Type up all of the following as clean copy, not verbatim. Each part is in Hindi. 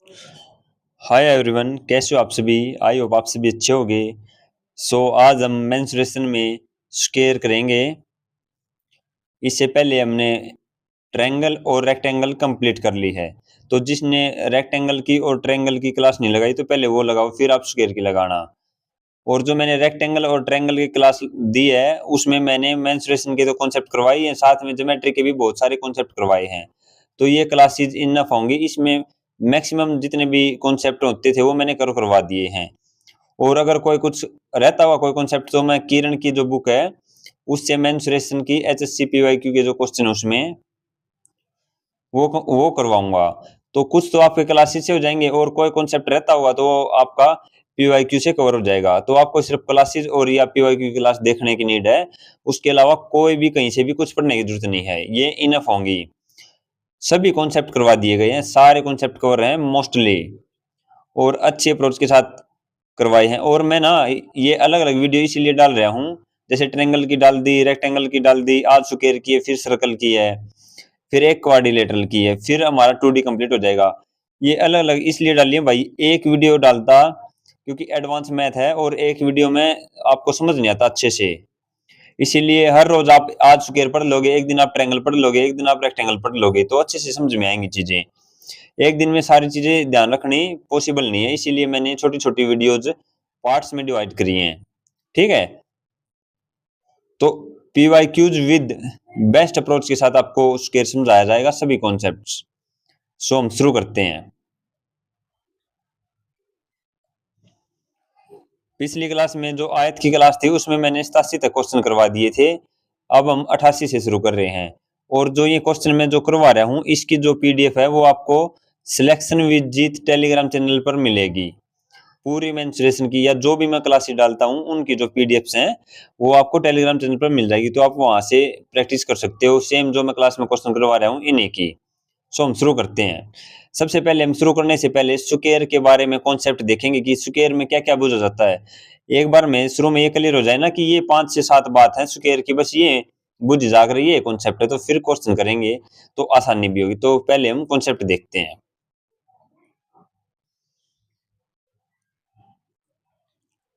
हाय एवरीवन, कैसे हो आप सभी। आई होप आप सभी अच्छे होंगे। आज हम मेंसुरेशन में स्क्वायर करेंगे। इससे पहले हमने ट्रायंगल और रेक्टेंगल कंप्लीट कर ली है। तो जिसने रेक्टेंगल की और ट्रायंगल की क्लास नहीं लगाई तो पहले वो लगाओ, फिर आप स्क्वायर की लगाना। और जो मैंने रेक्टेंगल और ट्रायंगल की क्लास दी है उसमें मैंने मेंसुरेशन के तो कॉन्सेप्ट करवाई है, साथ में ज्योमेट्री के भी बहुत सारे कॉन्सेप्ट करवाए हैं। तो ये क्लासेज इनफ होंगी। इसमें मैक्सिमम जितने भी कॉन्सेप्ट होते थे वो मैंने करवा दिए हैं। और अगर कोई कुछ रहता हुआ कोई कॉन्सेप्ट तो मैं किरण की जो बुक है उससे मेंसुरेशन की एचएससी पीवाईक्यू के जो क्वेश्चन है उसमें वो करवाऊंगा। तो कुछ तो आपके क्लासेस से हो जाएंगे और कोई कॉन्सेप्ट रहता होगा तो वो आपका पीवाईक्यू से कवर हो जाएगा। तो आपको सिर्फ क्लासेस और या पीवाईक्यू की क्लास देखने की नीड है। उसके अलावा कोई भी कहीं से भी कुछ पढ़ने की जरूरत नहीं है, ये इनफ होंगी। सभी कॉन्सेप्ट करवा दिए गए हैं, सारे कॉन्सेप्ट कवर हैं मोस्टली, और अच्छे अप्रोच के साथ करवाए हैं। और मैं ना ये अलग अलग वीडियो इसीलिए डाल रहा हूँ, जैसे ट्रायंगल की डाल दी, रेक्टेंगल की डाल दी, आज स्क्वायर की है, फिर सर्कल की है, फिर एक क्वाड्रिलेटरल की है, फिर हमारा 2D कंप्लीट हो जाएगा। ये अलग अलग इसलिए डाली है भाई, एक वीडियो डालता क्योंकि एडवांस मैथ है और एक वीडियो में आपको समझ नहीं आता अच्छे से। इसीलिए हर रोज आप आज स्क्वायर पढ़ लोगे, एक दिन आप ट्रायंगल पढ़ लोगे, एक दिन आप रेक्टेंगल पढ़ लोगे, तो अच्छे से समझ में आएंगी चीजें। एक दिन में सारी चीजें ध्यान रखनी पॉसिबल नहीं है, इसीलिए मैंने छोटी छोटी वीडियोज पार्ट्स में डिवाइड करी हैं। ठीक है। तो पीवाईक्यूज विद बेस्ट अप्रोच के साथ आपको स्क्वायर समझाया जाएगा, सभी कॉन्सेप्ट्स। हम शुरू करते हैं। पिछली क्लास में जो आयत की क्लास थी उसमें मैंने 87 तक क्वेश्चन करवा दिए थे। अब हम 88 से शुरू कर रहे हैं। और जो ये क्वेश्चन मैं जो करवा रहा हूँ इसकी जो पीडीएफ है वो आपको selection with Jeet Telegram channel पर मिलेगी। पूरी मेंसुरेशन की या जो भी मैं क्लासेस डालता हूँ उनकी जो पीडीएफ्स हैं वो आपको टेलीग्राम चैनल पर मिल जाएगी। तो आप वहां से प्रैक्टिस कर सकते हो, सेम जो मैं क्लास में क्वेश्चन करवा रहा हूँ इन्हीं की। हम शुरू करते हैं। सबसे पहले हम शुरू करने से पहले स्क्वायर के बारे में कॉन्सेप्ट देखेंगे कि स्क्वायर में क्या क्या बुझा जाता है। एक बार में शुरू में ये क्लियर हो जाए ना कि ये 5 से 7 बात है स्क्वायर की, बस ये बुझ जाग रही है कॉन्सेप्ट है, तो फिर क्वेश्चन करेंगे तो आसानी भी होगी। तो पहले हम कॉन्सेप्ट देखते हैं।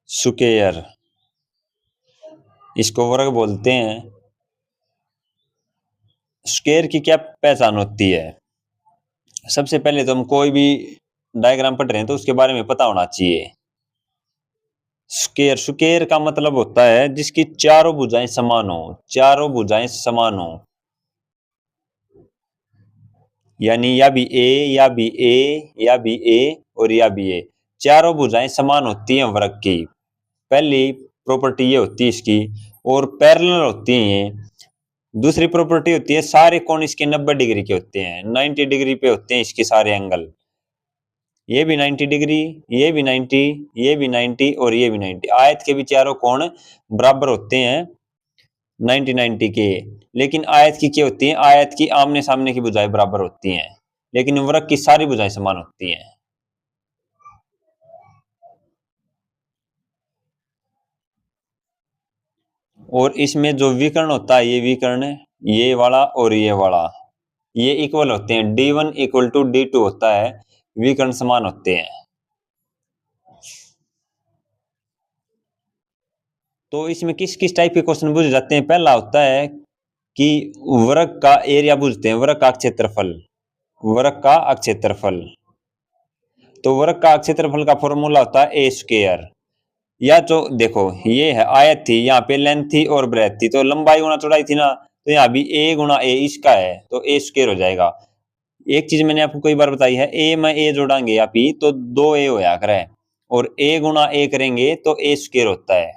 स्क्वायर, इसको वर्ग बोलते हैं। स्क्वायर की क्या पहचान होती है। सबसे पहले तो हम कोई भी डायग्राम पढ़ रहे हैं तो उसके बारे में पता होना चाहिए। स्क्वायर, स्क्वायर का मतलब होता है जिसकी चारों भुजाएं समान हो, चारों भुजाएं समान हो, यानी या भी ए या भी ए या भी ए और या भी ए, चारों भुजाएं समान होती हैं वृत्त की। पहली प्रॉपर्टी ये होती है इसकी। और पैरेलल होती हैं ये। दूसरी प्रॉपर्टी होती है सारे कोण इसके 90 डिग्री के होते हैं, 90 डिग्री पे होते हैं इसके सारे एंगल। ये भी 90 डिग्री, ये भी 90, ये भी 90 और ये भी 90। आयत के भी चारों कोण बराबर होते हैं 90 90 के। लेकिन आयत की क्या होती है, आयत की आमने सामने की भुजाएं बराबर होती हैं, लेकिन वृत्त की सारी भुजाएं समान होती हैं। और इसमें जो विकर्ण होता है, ये विकर्ण, ये वाला और ये वाला, ये इक्वल होते हैं। D1 इक्वल टू D2 होता है, विकर्ण समान होते हैं। तो इसमें किस किस टाइप के क्वेश्चन पूछे जाते हैं। पहला होता है कि वृत्त का एरिया पूछते हैं, वृत्त का क्षेत्रफल, वृत्त का क्षेत्रफल। तो वृत्त का क्षेत्रफल का फॉर्मूला होता है ए स्क्वायर। या तो देखो ये है आयत थी, यहाँ पे लेंथ थी और ब्रेथ थी, तो लंबाई गुना चौड़ाई थी ना, तो यहाँ भी ए गुना ए इसका है तो ए स्क्वायर हो जाएगा। एक चीज मैंने आपको कई बार बताई है, ए में ए जोड़ांगे आप ही तो 2 ए होया करे, और ए गुना ए करेंगे तो ए स्क्वायर होता है।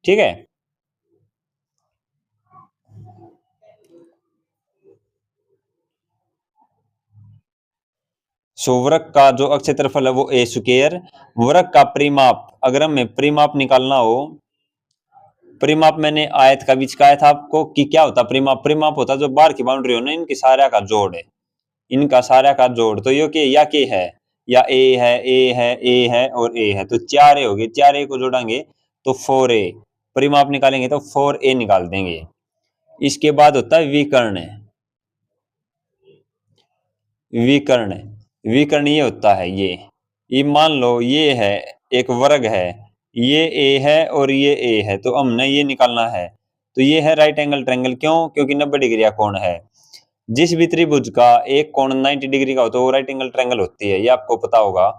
ठीक है। सो वृत्त का जो क्षेत्रफल है वो ए स्क्वायर। वृत्त का परिमाप, अगर हमें परिमाप निकालना हो, परिमाप मैंने आयत का भी सिखाया था आपको कि क्या होता परिमाप। परिमाप होता जो बाहर की बाउंड्री हो ना इनकी सारा का जोड़ है, इनका सारा का जोड़। तो ये के या के है, या ए है, ए है, ए है और ए है, तो 4 ए हो गए, 4 ए को जोड़ेंगे तो 4 ए। परिमाप निकालेंगे तो 4 ए निकाल देंगे। इसके बाद होता है विकर्ण। विकर्ण, विकर्ण ये होता है ये मान लो ये है एक वर्ग है, ये ए है और ये ए है, तो हमने ये निकालना है। तो ये है राइट एंगल ट्रायंगल, क्यों? क्योंकि 90 डिग्री का कोण है। जिस भी त्रिभुज का एक कोण 90 डिग्री का हो तो वो राइट एंगल ट्रायंगल होती है, ये आपको पता होगा।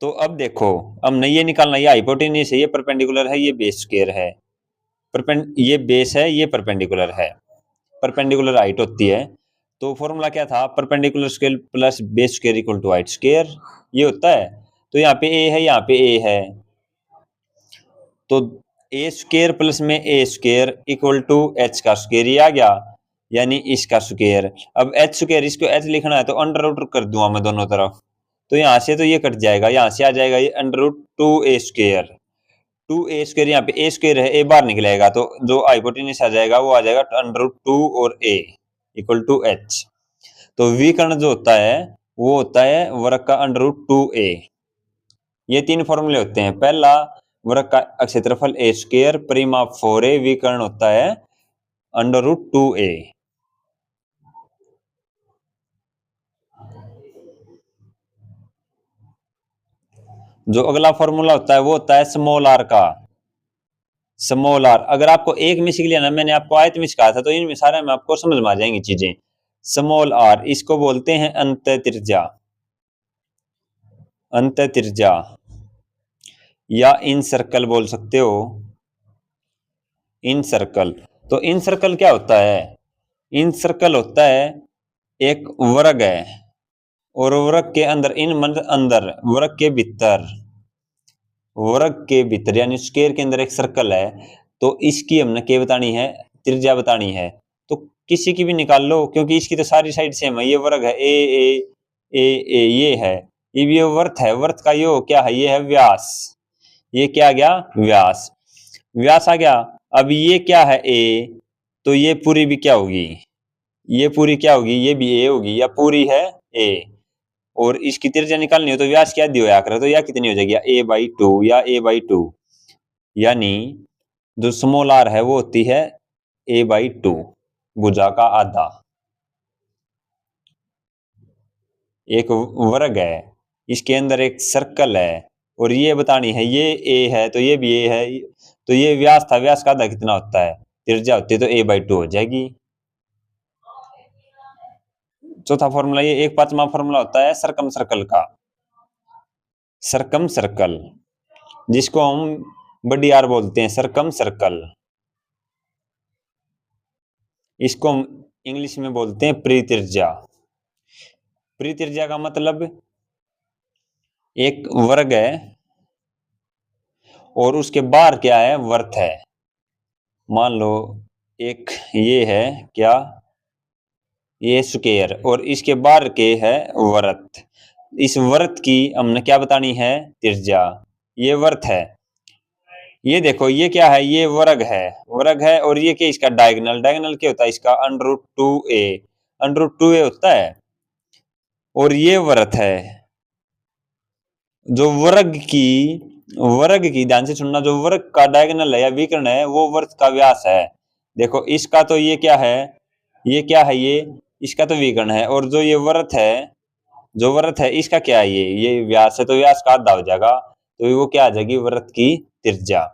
तो अब देखो, हमने ये निकालना, ये हाइपोटेन्यूस है, ये परपेंडिकुलर है, ये बेस स्क्वायर है। ये बेस है, ये परपेंडिकुलर है, परपेंडिकुलर हाइट होती है। तो फॉर्मूला क्या था? Perpendicular square plus base square equal to height square, ये होता है। तो यहाँ पे ए है, यहाँ पे ए है, तो ए स्क्वायर प्लस में ए स्क्वायर इक्वल टू एच का स्क्वायर, ये आ गया, यानी इसका स्क्वायर। अब एच स्क्वायर, इसको एच लिखना है तो अंडर रूट कर दूंगा मैं दोनों तरफ, तो यहाँ से तो ये कट जाएगा, यहाँ से आ जाएगा ये अंडर रूट 2a²। 2a² यहाँ पे ए स्क्वायर है, ए बार निकलेगा, तो जो हाइपोटेन्यूस आ जाएगा वो आ जाएगा अंडर रूट 2 और a इक्वल टू एच। तो विकर्ण जो होता है वो होता है वर्ग का अंडर रूट 2a। ये तीन फॉर्मूले होते हैं। पहला, वर्ग का क्षेत्रफल ए स्क्वायर, परिमाप 4a, विकर्ण होता है अंडर रूट 2a। जो अगला फॉर्मूला होता है वो होता है स्मॉल आर का। स्मॉल आर, अगर आपको एक में सीख लिया ना, मैंने आपको आयत में सिखाया था, तो इनमें सारे में आपको समझ में आ जाएंगी चीजें। स्मॉल आर, इसको बोलते हैं अंत त्रिज्या, अंत त्रिज्या, या इन सर्कल बोल सकते हो, इन सर्कल। तो इन सर्कल क्या होता है? इन सर्कल होता है एक वर्ग है, और वर्ग के अंदर, इन मतलब अंदर, वर्ग के भीतर, वर्ग के भीतर यानी स्क्वायर के अंदर एक सर्कल है, तो इसकी हमने क्या बतानी है? त्रिज्या बतानी है। तो किसी की भी निकाल लो, क्योंकि इसकी तो सारी साइड सेम है, ये वर्ग है, ए ये है, ये भी वर्त है, वर्त का यो क्या है? ये है व्यास। ये क्या आ गया? व्यास, व्यास आ गया। अब ये क्या है? ए, तो ये पूरी भी क्या होगी? ये पूरी क्या होगी? ये भी ए होगी, या पूरी है ए। और इसकी त्रिज्या निकालनी हो तो व्यास क्या दिया आकर, तो यह कितनी हो जाएगी? a/2 या a/2, यानी जो स्मॉल आर है वो होती है a/2, भुजा का आधा। एक वर्ग है, इसके अंदर एक सर्कल है, और ये बतानी है, ये ए है तो ये भी ए है, तो ये व्यास था, व्यास का आधा कितना होता है? त्रिज्या होती है, तो a/2 हो जाएगी। चौथा फॉर्मूला, ये एक पांचवा फॉर्मूला होता है सरकम सर्कल का। सरकम सर्कल, जिसको हम बड़ी आर बोलते हैं, सरकम सर्कल। इसको हम इंग्लिश में बोलते हैं परित्रिज्या। परित्रिज्या का मतलब एक वर्ग है और उसके बाहर क्या है? वर्त है। मान लो एक ये है क्या? ये स्क्वायर, और इसके बाहर के है वर्त। इस वर्त की हमने क्या बतानी है? त्रिज्या। ये वर्त है, ये देखो, ये क्या है? ये वर्ग है, वर्ग है, और ये क्या? इसका डायगोनल, डायगोनल क्या होता है इसका? Under root 2a, under root 2a होता है। और ये वर्त है, जो वर्ग की ध्यान से सुनना, जो वर्ग का डायगोनल है या विकर्ण है वो वर्त का व्यास है। देखो इसका तो ये क्या है? ये क्या है? ये इसका तो विकर्ण है, और जो ये वर्त है, जो वर्त है इसका क्या है? ये व्यास है, तो व्यास का आधा हो जाएगा, तो वो क्या आ जाएगी? वर्त की त्रिज्या।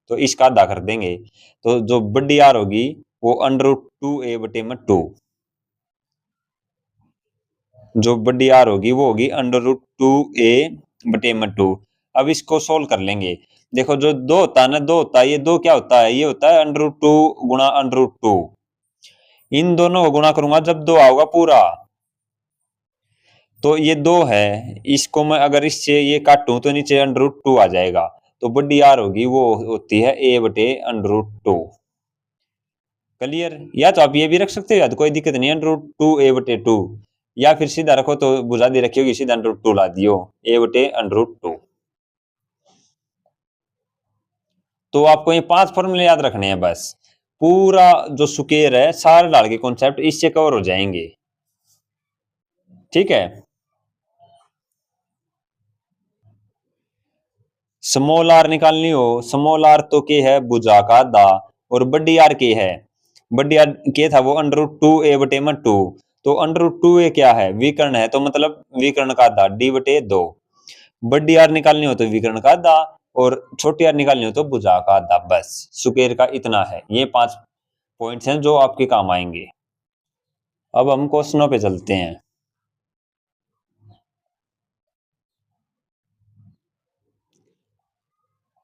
तो इसका आधा कर देंगे, तो जो बड़ी आर होगी वो अंडर रूट 2a/2, जो बड़ी आर होगी वो होगी अंडर रूट 2a/2। अब इसको सोल्व कर लेंगे। देखो जो दो होता है ना, दो होता है, ये दो क्या होता है? ये होता है अंडर रूट 2 गुणा अंडर रूट 2। इन दोनों को गुणा करूंगा जब दो आऊगा पूरा, तो ये दो है, इसको मैं अगर इससे ये काटूं तो नीचे अंडर रूट 2 आ जाएगा। तो बड़ी आर होगी वो होती है a/√2। क्लियर? या तो आप ये भी रख सकते हो, या तो कोई दिक्कत नहीं, √2a/2, या फिर सीधा रखो तो भुजा दे रखी होगी, सीधा √2 ला दियो, a/√2। तो आपको ये 5 फॉर्मूले याद रखने हैं बस। पूरा जो स्क्वायर है सारे डाल के कॉन्सेप्ट इससे कवर हो जाएंगे। ठीक है? स्मॉल आर निकालनी हो, स्मॉल आर तो के है? भुजा का आधा। और बड़ी आर के है? बड़ी आर के था वो अंडर रूट 2a/2, तो √2a क्या है, विकर्ण है, तो मतलब विकर्ण का आधा d/2। बड़ी आर निकालनी हो तो विकर्ण का आधा, और छोटी आर निकालनी हो तो भुजा का आधा। बस स्क्वायर का इतना है। ये 5 पॉइंट्स हैं जो आपके काम आएंगे। अब हम क्वेश्चनों पे चलते हैं।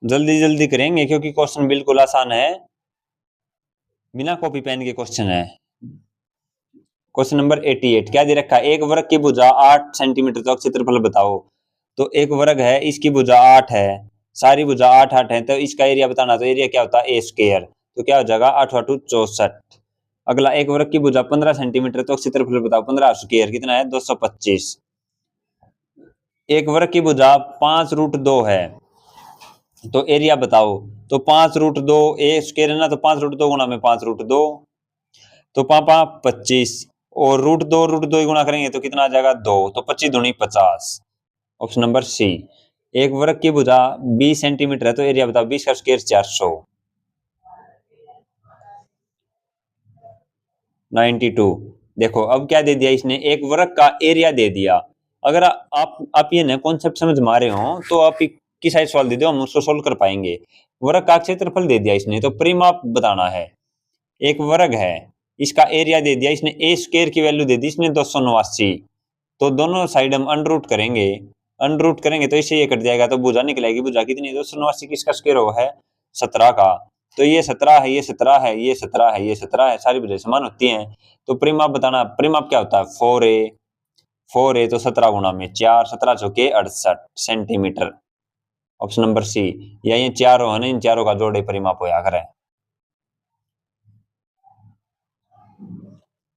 जल्दी जल्दी करेंगे क्योंकि क्वेश्चन बिल्कुल आसान है, बिना कॉपी पेन के क्वेश्चन है। क्वेश्चन नंबर 88 क्या दे रखा है, एक वर्ग की भुजा 8 सेंटीमीटर तक, क्षेत्रफल बताओ। तो एक वर्ग है, इसकी भुजा 8 है, सारी भुजा 8 8 है, तो इसका एरिया बताना। तो एरिया क्या होता है, ए स्क्वायर। तो क्या हो जाएगा, 8 8 64। अगला, एक वर्ग की भुजा 15 सेंटीमीटर तो क्षेत्रफल बताओ। 15 स्क्वायर कितना है, 225। एक वर्ग की भुजा 5√2 है, तो एरिया बताओ। तो 5√2 ए स्क्वायर है ना, तो 5√2 गुना में 5√2, तो पापा 25, और √2 गुना करेंगे तो कितना आ जाएगा, 2। तो 25 दूनी 50। Option number C. एक वर्ग की भुजा 20 सेंटीमीटर है, तो एरिया बताओ। 20 का स्क्वायर 400। 92। देखो अब क्या दे दिया इसने, एक वर्ग का एरिया दे दिया। अगर आप ये ना कॉन्सेप्ट समझ में आ रहे हो तो आप किस साइड सवाल दे दो, हम उसको सोल्व कर पाएंगे। वर्ग का क्षेत्रफल दे दिया इसने, तो परिमाप बताना है। एक वर्ग है, इसका एरिया दे दिया इसने, ए स्क्वायर की वैल्यू दे दी इसने 289। तो दोनों साइड हम अनरूट करेंगे, अनरूट करेंगे तो इससे ये कट जाएगा, तो भुजा निकलेगी। भुजा कितनी, 289 किसका स्क्वायर होगा, है 17 का। तो ये 17 है, ये 17 है, ये 17 है, ये 17 है, सारी भुजाएं समान होती हैं। तो परिमाप बताना। परिमाप क्या होता है, 4a तो 17 गुना में 4, 17 चौके 68 सेंटीमीटर। ऑप्शन नंबर सी। या ये चारों है ना, इन चारों का जोड़े परिमाप होया करे।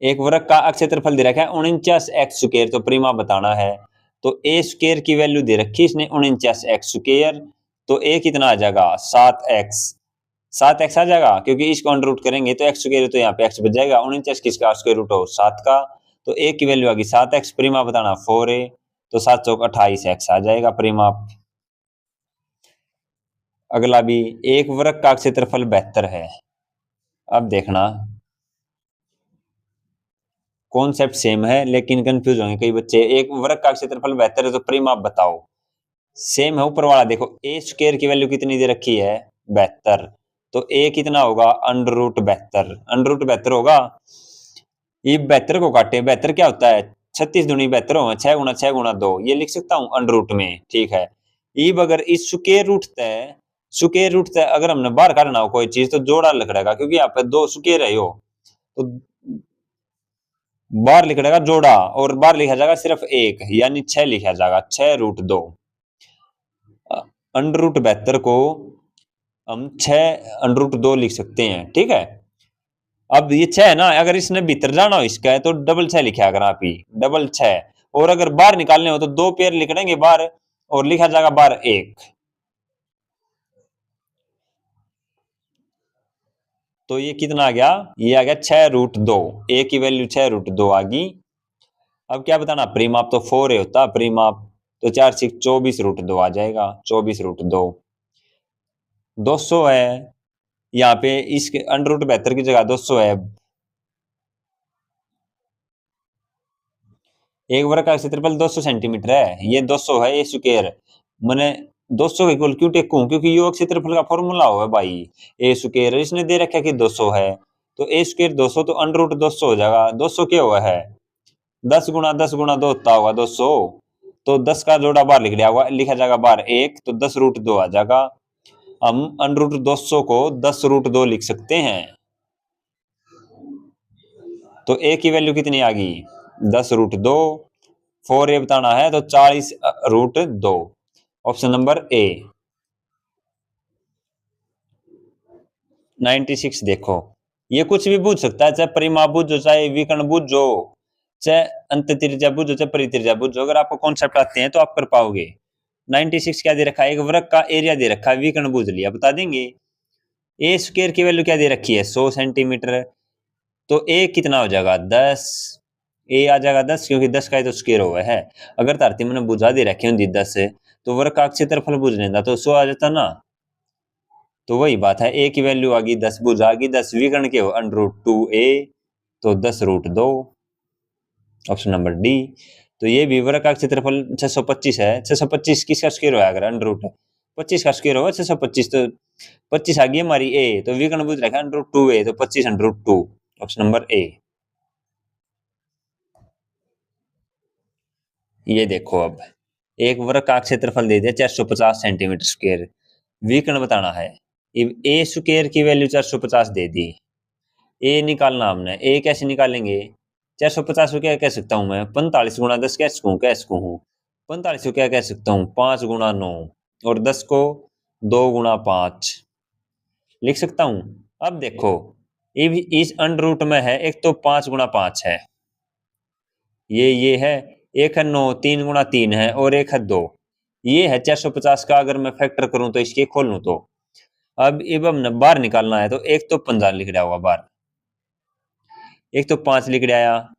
एक वर्ग का क्षेत्रफल दे रखा है 49x², तो परिमाप बताना है। तो ए स्क्वायर की वैल्यू दे रखी इसने 49x², तो ए कितना आ जाएगा, 7x। 7x आ जाएगा, क्योंकि इसको अंडर रूट करेंगे तो x², तो यहाँ पे x बच जाएगा। 49 किसका स्क्वायर रूट हो, 7 का। तो ए की वैल्यू आ गई 7x, परिमाप बताना 4a, तो 7 चौक 28x आ जाएगा परिमाप। अगला भी, एक वर्ग का क्षेत्रफल 72 है। अब देखना, कॉन्सेप्ट सेम है लेकिन कंफ्यूज होंगे कई बच्चे। एक वर्ग का क्षेत्रफल 72 है, तो परिमाप बताओ। सेम है ऊपर वाला, देखो ए स्क्वायर की वैल्यू कितनी दे रखी है, 72। तो ए कितना होगा, √72, √72 होगा। ये 72 को काटे, 72 क्या होता है, 36 दूनी 72 हो, 6 गुना 6 गुना 2, ये लिख सकता हूँ अंडर रूट में, ठीक है। ईब अगर इस स्क्वायर रूट तय अगर हमने बाहर काटना हो कोई चीज, तो जोड़ा लिख रहेगा, क्योंकि यहाँ पे 2 स्क्वायर है, तो बार लिख रहेगा जोड़ा, और बार लिखा जाएगा सिर्फ एक, यानी 6 लिखा जाएगा, 6√2। √72 को हम 6√2 लिख सकते हैं, ठीक है। अब ये 6 है ना, अगर इसने भीतर जाना हो इसका है तो डबल 6 लिखा अगर आप ही, डबल 6। और अगर बार निकालने हो तो 2 पेयर लिख देंगे बार, और लिखा जाएगा बार 1। तो ये कितना आ गया, ये आ गया 6√2। ए की वैल्यू 6√2 आ गई। अब क्या बताना, परिमाप तो 4a होता परिमाप, तो 4 6 24√2 आ जाएगा, 24√2। 200 है, यहाँ पे इसके √72 की जगह 200 है। एक वर्ग का क्षेत्रफल 200 सेंटीमीटर है, ये 200 है, ये स्क्वायर। मैंने 200 के इक्वल क्यों टेकूं, क्योंकि योग क्षेत्रफल का फॉर्मूला होगा भाई, ए स्क्वायर। इसने दे रखा है कि 200 है, तो ए स्क्वायर 200, तो √200 हो जाएगा। 200 क्या हुआ है, 10 गुना 10 गुना 2 होता होगा 200। तो 10 का जोड़ा बार लिख लिया होगा, लिखा जाएगा बार 1, तो 10√2 आ जाएगा। हम √200 को 10√2 लिख सकते हैं। तो ए की वैल्यू कितनी आ गई, 10√2। 4a बताना है, तो 40√2। ऑप्शन नंबर ए। 96 देखो, ये कुछ भी पूछ सकता है, चाहे परिमाप बूझो, चाहे विकर्ण बूझो, चाहे अंत त्रिज्या बूझो, चाहे परित्रिज्या बूझो। अगर आपको कॉन्सेप्ट आते हैं तो आप कर पाओगे। 96 क्या दे रखा है, एक वर्ग का एरिया दे रखा है, विकर्ण बूझ लिया, बता देंगे। ए स्क्वायर की वैल्यू क्या दे रखी है, 100 सेंटीमीटर। तो ए कितना हो जाएगा, 10। ए आ जाएगा 10, क्योंकि 10 का ही तो स्क्वायर हुआ है। अगर धरती मैंने बुझा दे रखी होती 10 से, तो वर्ग का क्षेत्रफल बुझ लेता तो 100 आ जाता ना। तो वही बात है, ए की वैल्यू आ गई 10, बुझा गई 10, विकर्ण के हो √2a, तो 10√2। Option number D. तो ये भी वर्ग का क्षेत्रफल 625 है। 625 किसका स्क्वायर होगा? अगर अंडर रूट 25 का स्क्वायर होगा 625, तो 25 आ गई हमारी ए, तो विकर्ण पूछ रखा अंडर रूट 2a, तो 25 under root 2, option number A. ये देखो, अब एक वर्ग का क्षेत्रफल दे दिया 450 सेंटीमीटर स्क्वायर, विकर्ण बताना है। ए स्क्वायर की वैल्यू 450 दे दी, ए निकालना हमने। ए कैसे निकालेंगे? 450 को क्या कह सकता हूँ मैं? 45 गुणा 10 कह सकूँ हूँ। 45 को क्या कह सकता हूँ? 5 गुणा 9, और 10 को 2 गुणा 5 लिख सकता हूँ। अब देखो, इस अंडर रूट में है, एक तो 5 गुणा 5 है, ये है, एक है 9, 3 गुणा 3 है, और एक है 2। ये है 450 का, अगर मैं फैक्टर करूं तो इसके खोल लूं तो। अब हमने बाहर निकालना है, तो एक तो 15 लिख रहा होगा बाहर, एक तो 5 लिख रहा आया,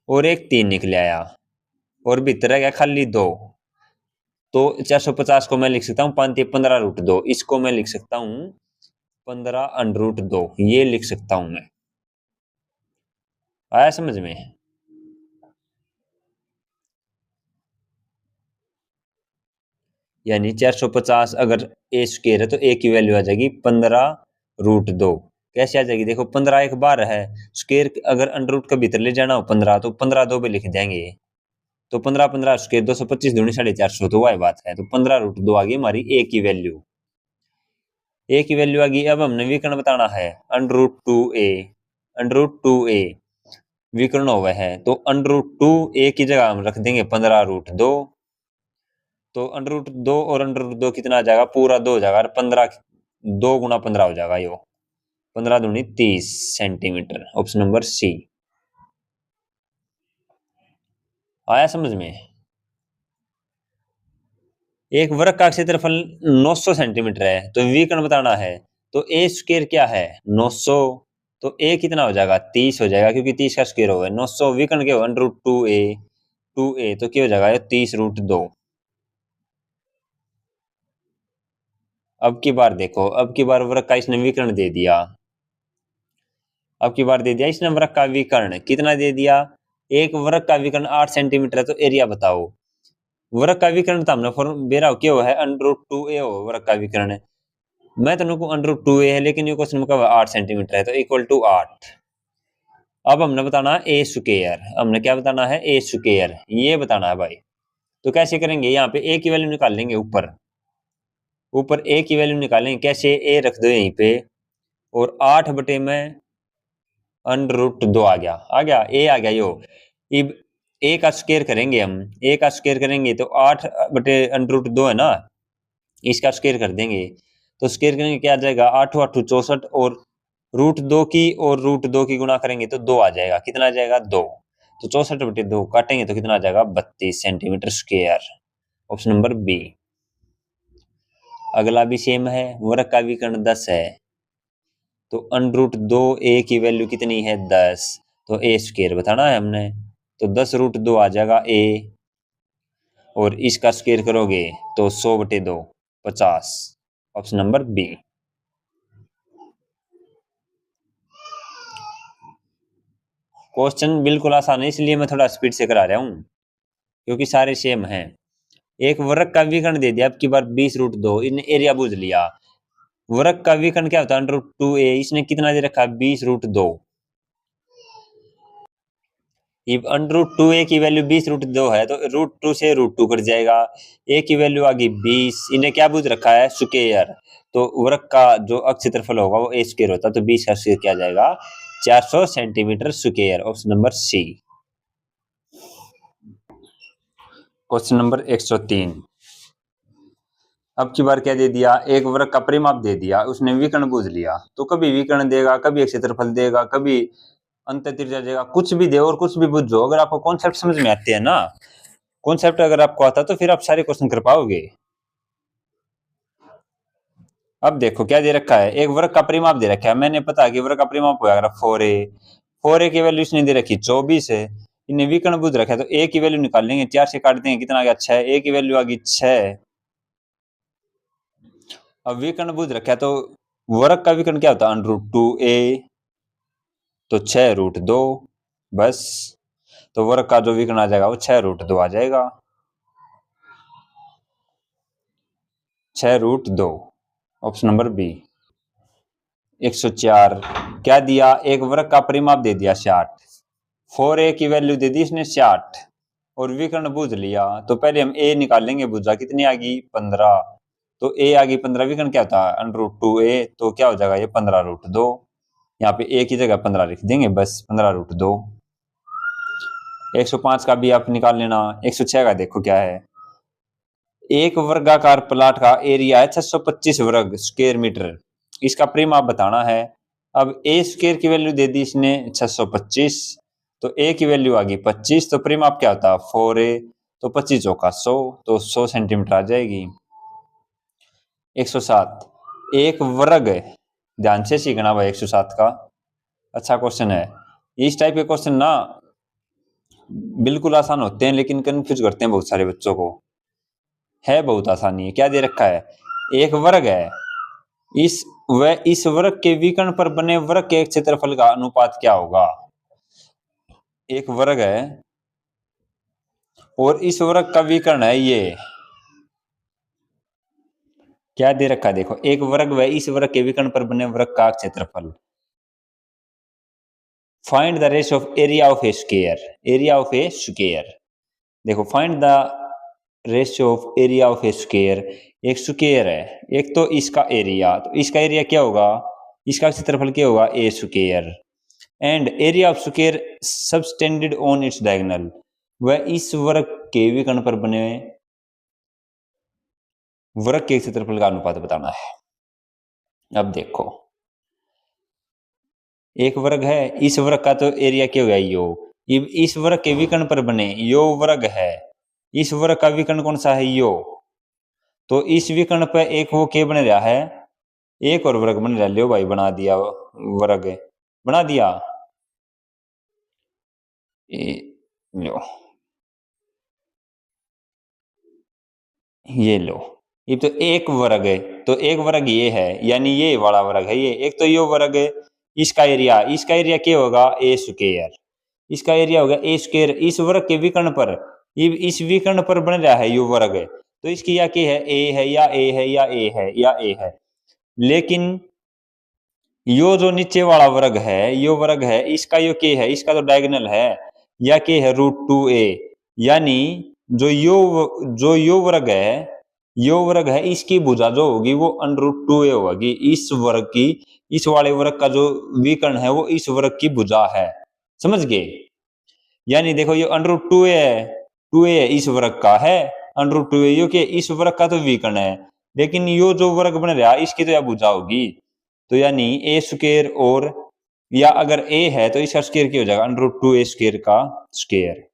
और एक 3 निकल आया, और भीतर है क्या? खाली 2। तो 450 को मैं लिख सकता हूँ 5 15 रूट 2, इसको मैं लिख सकता हूँ 15 अंडर रूट 2, ये लिख सकता हूँ मैं। आया समझ में? यानी 450 अगर ए स्क्वायर है, तो ए की वैल्यू आ जाएगी 15 रूट 2। कैसे आ जाएगी? देखो, 15 एक बार है, स्क्वायर अगर अंडर रूट का भीतर ले जाना हो 15, तो 15 2 पे लिख देंगे, तो 15 15 स्क्वायर 225 दूनी 450, तो वही बात है। तो 15 रूट 2 आ गई हमारी ए की वैल्यू। ए की वैल्यू आ गई। अब हमने विकर्ण बताना है, under root 2a, under root 2a विकर्ण हुआ है, तो अंडर रूट 2 ए की जगह हम रख देंगे 15 रूट 2, तो अंडर रूट 2 और अंडर रूट 2 कितना आ जाएगा? पूरा 2 हो जाएगा, और 15 2 गुना 15 हो जाएगा, यो 15 दूनी 30 सेंटीमीटर, ऑप्शन नंबर सी। आया समझ में? एक वर्ग का क्षेत्रफल 900 सेंटीमीटर है, तो विकर्ण बताना है, तो ए स्क्वायर क्या है? 900, तो ए कितना हो जाएगा? 30 हो जाएगा, क्योंकि 30 का स्क्वायर होगा 900, विकर्ण क्या होगा? अंडर रूट 2a, 2a, तो क्या हो जाएगा? 30 रूट 2। अब की बार देखो, अब की बार वर्ग का इसने विकर्ण दे दिया, अब की बार दे दिया इसने वर्ग का विकर्ण, कितना दे दिया? एक वर्ग का विकर्ण 8 सेंटीमीटर है, तो एरिया बताओ। वर्ग का विकर्ण तो हमने फॉर्म बेरा क्या है? अंडर रूट 2a हो वर्ग का विकर्ण। मैं तुमको अंडर रूट 2a है, लेकिन ये क्वेश्चन में कहा 8 सेंटीमीटर है, तो इक्वल टू 8। अब हमने बताना है ए स्क्वायर, हमने क्या बताना है? ए स्क्वायर, ये बताना है भाई। तो कैसे करेंगे? यहाँ पे ए की वैल्यू निकाल लेंगे, ऊपर ऊपर ए की वैल्यू निकालेंगे। कैसे? ए रख दो यहीं पे, और 8 बटे में अंडर रूट 2 आ गया, ए आ गया यो। अब ए का स्क्वायर करेंगे हम, ए का स्क्वायर करेंगे तो 8 बटे अंडर रूट 2 है ना, इसका स्क्वायर कर देंगे, तो स्क्वायर करेंगे क्या आ जाएगा? 8 8 64, और रूट 2 की और रूट 2 की गुणा करेंगे तो 2 आ जाएगा। कितना आ जाएगा? 2। तो 64 बटे 2 काटेंगे तो कितना आ जाएगा? 32 centimetre square, option number B. अगला भी सेम है, वर्ग का विकर्ण 10 है, तो अंडर रूट 2 ए की वैल्यू कितनी है? 10, तो ए स्क्वायर बताना है हमने, तो 10 रूट 2 आ जाएगा ए, और इसका स्क्वायर करोगे तो 100 बटे 2 50, ऑप्शन नंबर बी। क्वेश्चन बिल्कुल आसान है, इसलिए मैं थोड़ा स्पीड से करा रहा हूँ, क्योंकि सारे सेम हैं। एक वर्ग का विकर्ण दे दिया, अब की बार 20 रूट 2, इन एरिया बूझ लिया। वर्ग का विकर्ण क्या होता है? अंडर रूट 2a, इसने कितना दे रखा है? 20 रूट 2। अंडर रूट 2a की वैल्यू 20 रूट 2 है, तो रूट 2 से रूट 2 कट जाएगा, a की वैल्यू आ गई 20, इन्हें क्या बूझ रखा है? स्क्वायर। तो वर्ग का जो क्षेत्रफल होगा वो a स्क्वायर होता है, तो 20 का स्क्वायर क्या जाएगा? 400 centimetre square, option number C. Question number 103। अब की बार क्या दे दिया? एक वर्ग का परिमाप दे दिया, उसने विकर्ण बूझ लिया, तो कभी विकर्ण देगा, कभी एक क्षेत्रफल देगा, कभी अंत त्रिज्या देगा, कुछ भी दे और कुछ भी बूझो। अगर आपको कॉन्सेप्ट समझ में आते हैं ना, कॉन्सेप्ट अगर आपको आता है, तो फिर आप सारे क्वेश्चन कर पाओगे। अब देखो क्या दे रखा है? एक वर्ग का परिमाप दे रखा है, मैंने पता कि वर्ग का परिमाप होगा 4a, 4a की वैल्यू इसने दे रखी 24 है, इन्हें विकर्ण बुझ रखा है, तो a की वैल्यू निकाल लेंगे, 4 से काट देंगे, कितना आ गया? 6, a की वैल्यू आ गई 6। अब विकर्ण बुझ रखा है, तो वर्ग का विकर्ण क्या होता है? अंडर रूट 2a, तो 6 रूट 2, बस। तो वर्ग का जो विकर्ण आ जाएगा वो 6√2 आ जाएगा। 6√2 ऑप्शन नंबर बी। 104 क्या दिया, एक वर्ग का परिमाप दे दिया 60, 4a की वैल्यू दे दी इसने 60 और विकर्ण बूझ लिया। तो पहले हम a निकाल लेंगे, भुजा कितनी आ गई 15, तो a आ गई 15, विकर्ण क्या होता है √2a, तो क्या हो जाएगा ये 15√2। यहाँ पे a की जगह 15 लिख देंगे बस, 15√2। 105 का भी आप निकाल लेना। 106 का देखो क्या है, एक वर्गाकार प्लाट का एरिया है 625 वर्ग स्क्वायर मीटर, इसका परिमाप बताना है। अब ए स्क्वायर की वैल्यू दे दी इसने 625, तो ए की वैल्यू आ गई 25, तो परिमाप क्या होता है 4a, तो 25 चौका 100, तो 100 सेंटीमीटर आ जाएगी। 107 एक वर्ग, ध्यान से सीखना भाई 107 का, अच्छा क्वेश्चन है। इस टाइप के क्वेश्चन ना बिल्कुल आसान होते हैं लेकिन कंफ्यूज करते हैं बहुत सारे बच्चों को, है बहुत आसानी है। क्या दे रखा है, एक वर्ग है, इस वर्ग के विकर्ण पर बने वर्ग के क्षेत्रफल का अनुपात क्या होगा। एक वर्ग है और इस वर्ग का विकर्ण है ये, क्या दे रखा है देखो, एक वर्ग व इस वर्ग के विकर्ण पर बने वर्ग का क्षेत्रफल। Find the ratio of area of a square, area of a square. देखो find the ratio of area of a square, एक स्क्वायर है, एक तो इसका एरिया, तो इसका एरिया क्या होगा, इसका क्षेत्रफल क्या होगा a square, and area of square subtended on its diagonal, वह इस वर्ग के विकर्ण पर बने वर्ग के क्षेत्रफल का अनुपात बताना है। अब देखो एक वर्ग है, इस वर्ग का तो एरिया क्या होगा यो, इस वर्ग के विकर्ण पर बने यो वर्ग है, इस वर्ग का विकर्ण कौन सा है यो, तो इस विकर्ण पर एक वो क्या बन रहा है, एक और वर्ग बन रहा है। लो भाई बना दिया, वर्ग बना दिया, लो ये लो, ये तो एक वर्ग है, तो एक वर्ग ये है यानी ये वाला वर्ग है, ये एक तो ये वर्ग है, इसका एरिया क्या होगा ए स्क्वायर, इसका एरिया होगा ए स्क्वायर, इस वर्ग के विकर्ण पर, इस विकर्ण पर बन रहा है यो वर्ग, तो इसकी या क्या है ए है या ए है या ए है या ए है, लेकिन यो जो नीचे वाला वर्ग है यो वर्ग है, इसका यो क्या है, इसका तो डायगोनल है या क्या है √2a, यानी जो यो वर्ग है, यो वर्ग है, इसकी भुजा जो होगी वो √2a होगी, इस वर्ग की, इस वाले वर्ग का जो विकर्ण है वो इस वर्ग की भुजा है, समझ गए। यानी देखो ये √2a है, 2a इस वर्ग का है, √2a यो के इस वर्ग का तो विकर्ण है, लेकिन यो जो वर्ग बन रहा है इसकी तो यह भुजा होगी, तो यानी ए स्क्वायर, और या अगर a है तो इसका स्क्वायर क्या हो जाएगा √2a स्क्वायर का स्क्वायर,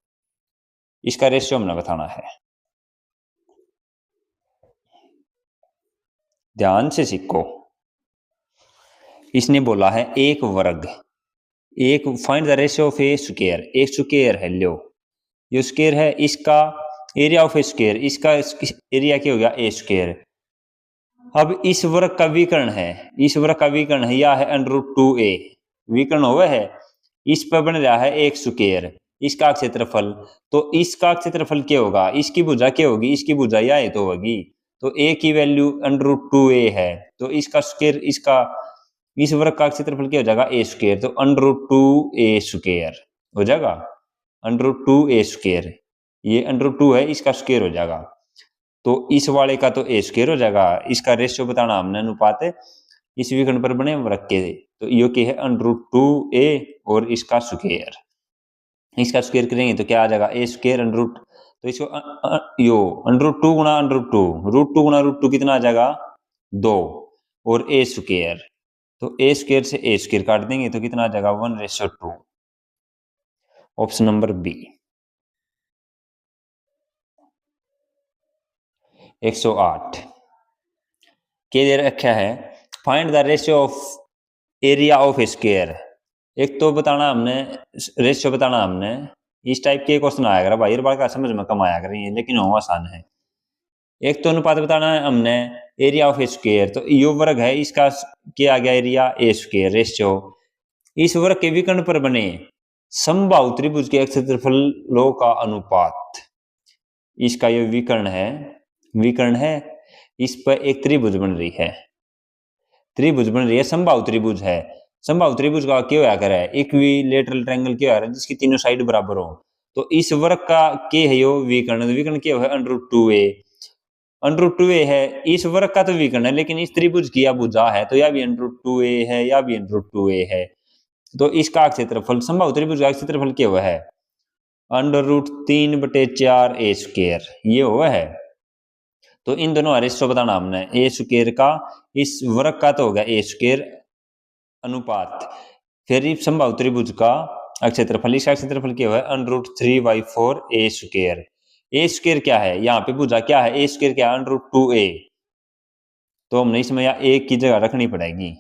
इसका रेशियो हमने बताना है। ध्यान से सीखो, इसने बोला है एक वर्ग, एक find the ratio of a square, एक स्क्वायर है लो, ये स्क्वायर है, इसका एरिया ऑफ ए स्क्वायर, इसका एरिया क्या हो गया ए स्क्वायर। अब इस वर्ग का विकर्ण है, इस वर्ग का विकर्ण है या है √2a, विकर्ण हुआ है, इस पर बन रहा है एक स्क्वायर, इसका क्षेत्रफल, तो इसका क्षेत्रफल क्या होगा, इसकी भुजा क्या होगी, इसकी भुजा या तो होगी, तो a की वैल्यू √2a है, तो इसका स्क्वायर, इसका इस वर्ग का क्षेत्रफल क्या हो जाएगा ए स्क्वायर, तो √2a स्क्वायर हो जाएगा, √2a स्क्वायर, ये √2 है, इसका स्क्वायर हो जाएगा, तो इस वाले का तो ए स्क्वायर हो जाएगा, इसका रेशियो बताना हमने अनुपात है इस विकर्ण पर बने वर्ग के, तो यो क्या है √2a और इसका स्क्वायर, इसका स्क्वायर करेंगे तो क्या आ जाएगा ए स्क्वायर √ तो इसको यो √2 गुणा √2 कितना आ जाएगा 2 और ए स्क्वायर, तो ए स्क्वायर से ए स्क्वायर काट देंगे तो कितना आ जाएगा 1:2, ऑप्शन नंबर बी। 108 के दे रखा है find the ratio of area of a square, एक तो बताना हमने रेशियो बताना हमने, इस टाइप के क्वेश्चन आया कर भाई, बार का समझ में कम आया कर लेकिन वो आसान है। एक तो अनुपात बताना है हमने एरिया ऑफ ए स्क्वायर, तो यो वर्ग है, इसका क्या आ गया एरिया ए स्क्वायर, रेशियो इस वर्ग के विकर्ण पर बने समबाहु त्रिभुज के क्षेत्रफलों का अनुपात, इसका ये विकर्ण है, इस पर एक त्रिभुज बन रही है, समबाहु त्रिभुज है। समबाहु त्रिभुज का क्या होया करे, इक्विलेटरल ट्रायंगल क्या है जिसकी तीनों साइड बराबर हो। तो इस वर्ग का के है यो विकर्ण, विकर्ण क्या है √2a, √2a है। इस वर्ग का तो विकर्ण है, लेकिन इस त्रिभुज की या भुजा है तो या भी √2a है या भी √2a है। तो इसका क्षेत्रफल, समबाहु त्रिभुज का क्षेत्रफल क्या हुआ है √3/4a², ये हुआ है। तो इन दोनों रेशो बताना हमने, a² का इस वर्ग का तो हो गया a² अनुपात, फिर समबाहु त्रिभुज का क्षेत्रफल, इसका क्षेत्रफल क्या है √3/4a²। a² क्या है, यहाँ पे भुजा क्या है, a² क्या है √2a, तो हमने इसमें या a की जगह रखनी पड़ेगी,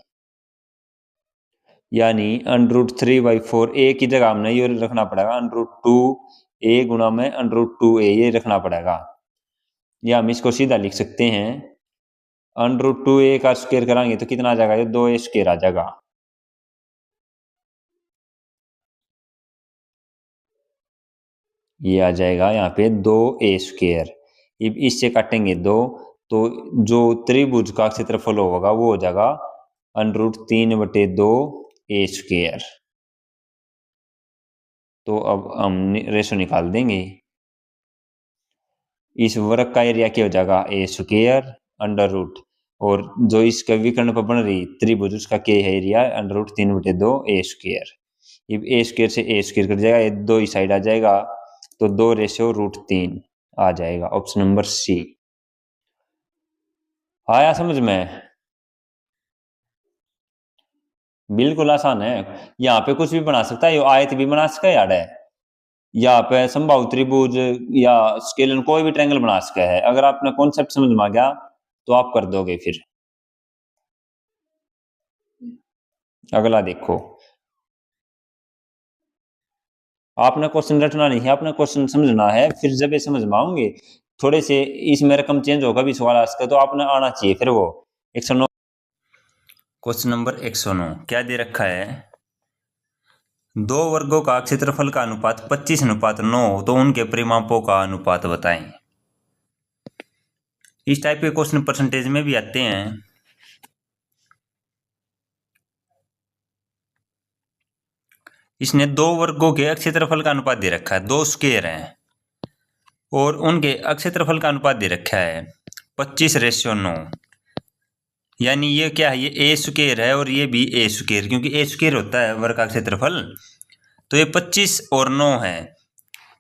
यानी √3/4 a की जगह हमने ये रखना पड़ेगा √2a गुणा में √2a, ये रखना पड़ेगा। या हम इसको सीधा लिख सकते हैं, √2a का स्क्वायर कराएंगे तो कितना आ जाएगा, ये 2a² आ जाएगा। ये आ जाएगा यहाँ पे 2a²। इससे काटेंगे 2, तो जो त्रिभुज का क्षेत्रफल होगा वो हो जाएगा √3/2a²। तो अब हम रेशो निकाल देंगे, इस वर्ग का एरिया क्या हो जाएगा a², और जो इसका विकर्ण पर बन रही त्रिभुज उसका क्या है एरिया √3/2a²। अब a² से a² कट जाएगा, ये 2 ही साइड आ जाएगा, तो 2/√3 आ जाएगा। Option number C. आया समझ में? बिल्कुल आसान है, यहाँ पे कुछ भी बना सकता है, ये आयत भी बना सकता है यार, यहाँ पे समबाहु त्रिभुज या स्केलन कोई भी ट्रायंगल बना सकता है। अगर आपने कॉन्सेप्ट समझ में आ गया तो आप कर दोगे। फिर अगला देखो, आपने क्वेश्चन रटना नहीं है, आपने क्वेश्चन समझना है। फिर जब ये समझ में आओगे, थोड़े से इसमें रकम चेंज होगा भी सवाल आंसर तो आपने आना चाहिए। फिर वो 109, क्वेश्चन नंबर 109 क्या दे रखा है, दो वर्गों का क्षेत्रफल का अनुपात 25:9 हो तो उनके परिमापों का अनुपात बताएं। इस टाइप के क्वेश्चन परसेंटेज में भी आते हैं। इसने दो वर्गों के क्षेत्रफल का अनुपात दे रखा है, 2 स्क्वायर हैं और उनके क्षेत्रफल का अनुपात दे रखा है 25:9, यानी ये क्या है, ये a² है और ये भी a², क्योंकि a² होता है वर्ग का क्षेत्रफल। तो ये 25 और 9 है,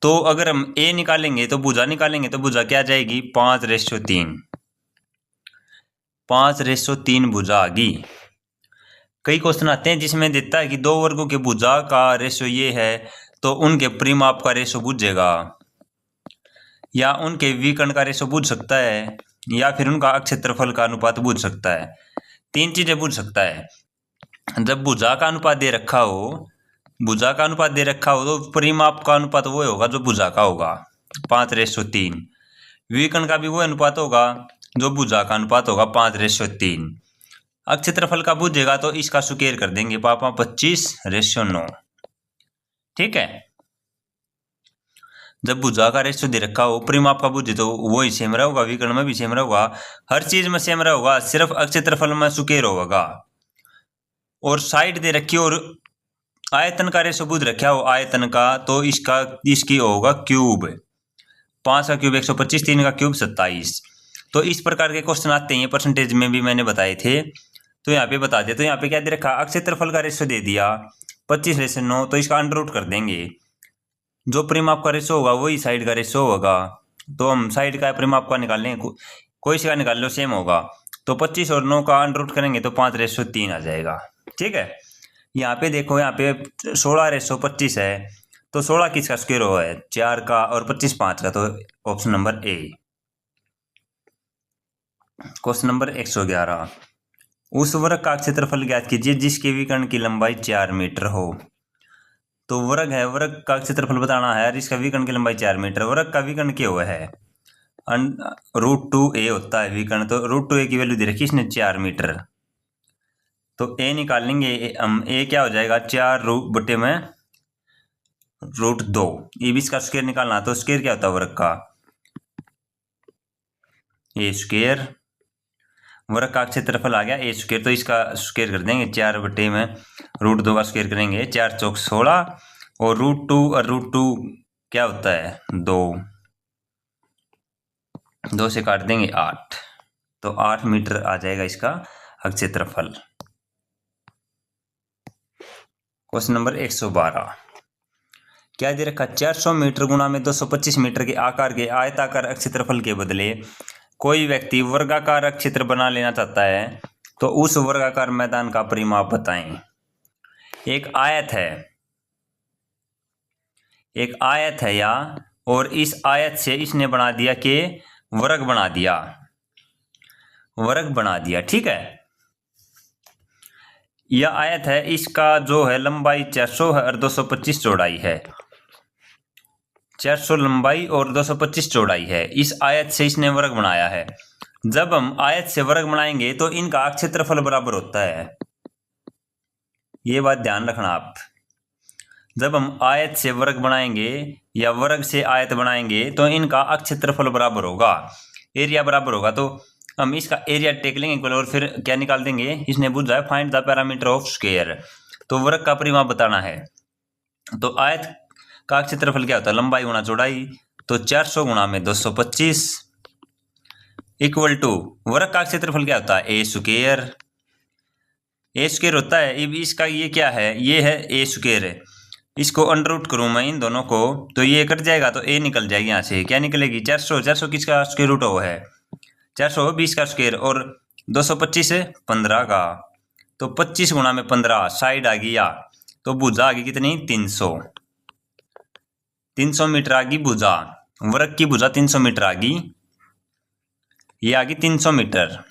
तो अगर हम a निकालेंगे तो भुजा निकालेंगे तो भुजा क्या आ जाएगी 5:3, 5:3 भुजा आ गई। कई क्वेश्चन आते हैं जिसमें देता है कि दो वर्गों के भुजा का रेशो ये है तो उनके परिमाप का रेशो पूछेगा, या उनके विकर्ण का रेशो पूछ सकता है, या फिर उनका क्षेत्रफल का अनुपात पूछ सकता है। 3 चीजें पूछ सकता है। जब भुजा का अनुपात दे रखा हो, तो परिमाप का अनुपात वो होगा जो भुजा का होगा 5:3, विकर्ण का भी वो अनुपात होगा जो भुजा का अनुपात होगा 5:3। क्षेत्रफल का पूछेगा तो इसका स्क्वायर कर देंगे पापा 25:9, ठीक है। जब भुजा का रेशो दे रखा हो, परिमाप का पूछे तो वो ही सेम रहेगा, विकर्ण में भी सेम रहेगा, हर चीज में सेम रहेगा, सिर्फ क्षेत्रफल में स्क्वायर होगा। और साइड दे रखी और आयतन का रेशो पूछ रखा हो आयतन का, तो इसकी होगा क्यूब, 5 का क्यूब 125, 3 का क्यूब 27। तो इस प्रकार के क्वेश्चन आते हैं, परसेंटेज में भी मैंने बताए थे, तो यहाँ पे बता दिया। तो यहाँ पे क्या दे रखा, क्षेत्रफल का रेशो दे दिया 25:9, तो इसका अंडर रूट कर देंगे, जो परिमाप का रेशो होगा वही साइड का रेशो होगा। तो हम साइड का परिमाप का निकाल लेंगे, कोई सा निकाल लो सेम होगा। तो 25 और 9 का अंडर रूट करेंगे तो 5:3 आ जाएगा, ठीक है। यहाँ पे देखो, यहाँ पे 16:25 है, तो 16 किसका स्क्वायर हुआ है 4 का, और 25 5 का, तो ऑप्शन नंबर ए। क्वेश्चन नंबर 111, उस वर्ग का क्षेत्रफल ज्ञात कीजिए जिसके विकर्ण की लंबाई 4 मीटर हो। तो वर्ग है, वर्ग का क्षेत्रफल बताना है और इसका विकर्ण की लंबाई 4 मीटर। वर्ग का विकर्ण क्या हुआ है √2a होता है विकर्ण, तो √2a की वैल्यू दे रखी इसने 4 मीटर। तो a निकाल लेंगे हम, a क्या हो जाएगा 4 √2 में √2। ये भी इसका स्क्वायर निकालना, तो स्क्वायर क्या होता है वर्ग का, ए स्क्वायर, वर्ग का क्षेत्रफल आ गया ए स्क्वायर, तो इसका स्क्वायर कर देंगे 4 बटे में √2 का स्क्वायर करेंगे, 4 चौक 16, और √2 और √2 क्या होता है 2, 2 से काट देंगे 8, तो 8 मीटर आ जाएगा इसका क्षेत्रफल। क्वेश्चन नंबर 112, क्या दे रखा, 400 मीटर गुणा में 225 मीटर के आकार के आयताकार क्षेत्रफल के बदले कोई व्यक्ति वर्गाकार क्षेत्र बना लेना चाहता है, तो उस वर्गाकार मैदान का परिमाप बताएं। एक आयत है या, और इस आयत से इसने बना दिया कि वर्ग बना दिया, ठीक है। यह आयत है, इसका जो है लंबाई 400 है और 225 चौड़ाई है, 400 लंबाई और 225 चौड़ाई है। इस आयत से इसने वर्ग बनाया है। जब हम आयत से वर्ग बनाएंगे तो इनका क्षेत्रफल बराबर होता है, ये बात ध्यान रखना आप। जब हम आयत से वर्ग बनाएंगे या वर्ग से आयत बनाएंगे तो इनका क्षेत्रफल बराबर होगा, एरिया बराबर होगा। तो हम इसका एरिया टेक लेंगे इक्वल, और फिर क्या निकाल देंगे, इसने पूछा है find the parameter of square, तो वर्ग का परिमाप बताना है। तो आयत का क्षेत्रफल क्या होता है, लंबाई गुणा चौड़ाई, तो 400 गुणा में 225 इक्वल टू वर्ग का क्षेत्रफल क्या होता है, ए स्क्वायर होता है। अब इसका ये क्या है, ये है ए स्क्वायर है, इसको अंडर रूट करूँ मैं इन दोनों को, तो ये कट जाएगा, तो ए निकल जाएगी, यहाँ से क्या निकलेगी 400 किसका स्क्वायर रूट वो है 420 का स्क्वायर, और 225 है 15 का, तो 25 गुणा में 15 साइड आ गई, तो भुजा आ गई कितनी 300 मीटर आ गई भुजा, वर्ग की भुजा 300 मीटर आ गई, ये आ गई 300 मीटर।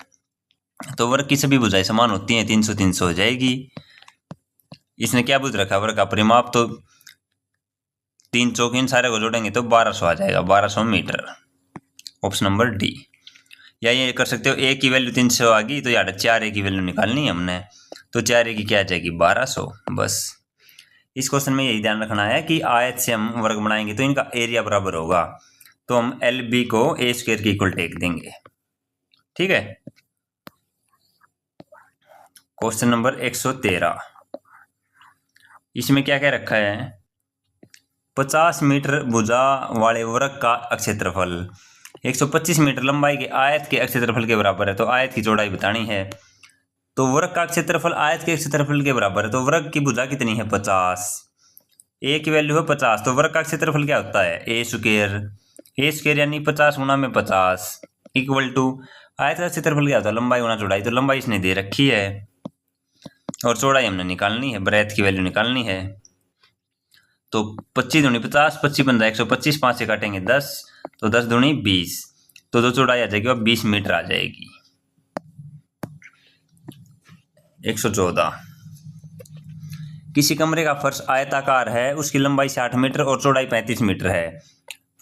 तो वर्ग की सभी भुजाएं समान होती हैं, 300 हो जाएगी। इसने क्या बुझ रखा वर्ग का परिमाप, तो 3 चौक इन सारे को जोड़ेंगे तो 1200 आ जाएगा, 1200 मीटर, ऑप्शन नंबर डी। या ये कर सकते हो ए की वैल्यू 300 आ गई, तो यार 4 ए की वैल्यू निकालनी है हमने, तो 4 ए की क्या आ जाएगी 1200। बस इस क्वेश्चन में यही ध्यान रखना है कि आयत से हम वर्ग बनाएंगे तो इनका एरिया बराबर होगा, तो हम एल बी को ए स्क्वायर के इक्वल टेक देंगे, ठीक है। क्वेश्चन नंबर 113, इसमें क्या क्या रखा है, 50 मीटर भुजा वाले वर्ग का क्षेत्रफल 125 मीटर लंबाई के आयत के क्षेत्रफल के बराबर है, तो आयत की चौड़ाई बतानी है। तो वर्ग का क्षेत्रफल आयत के क्षेत्रफल के बराबर है, तो वर्ग की भुजा कितनी है 50, ए की वैल्यू है 50, तो वर्ग का क्षेत्रफल क्या होता है ए स्क्वायर यानी 50 गुणा में 50 इक्वल टू आयत का क्षेत्रफल क्या होता है लंबाई गुणा चौड़ाई, तो लंबाई इसने दे रखी है और चौड़ाई हमने निकालनी है, ब्रेथ की वैल्यू निकालनी है। तो 25 दूनी 50, 25 15 125, 5 से काटेंगे 10, तो 10 दूनी 20, तो जो चौड़ाई आ जाएगी वो 20 मीटर आ जाएगी। 114, किसी कमरे का फर्श आयताकार है, उसकी लंबाई 60 मीटर और चौड़ाई 35 मीटर है।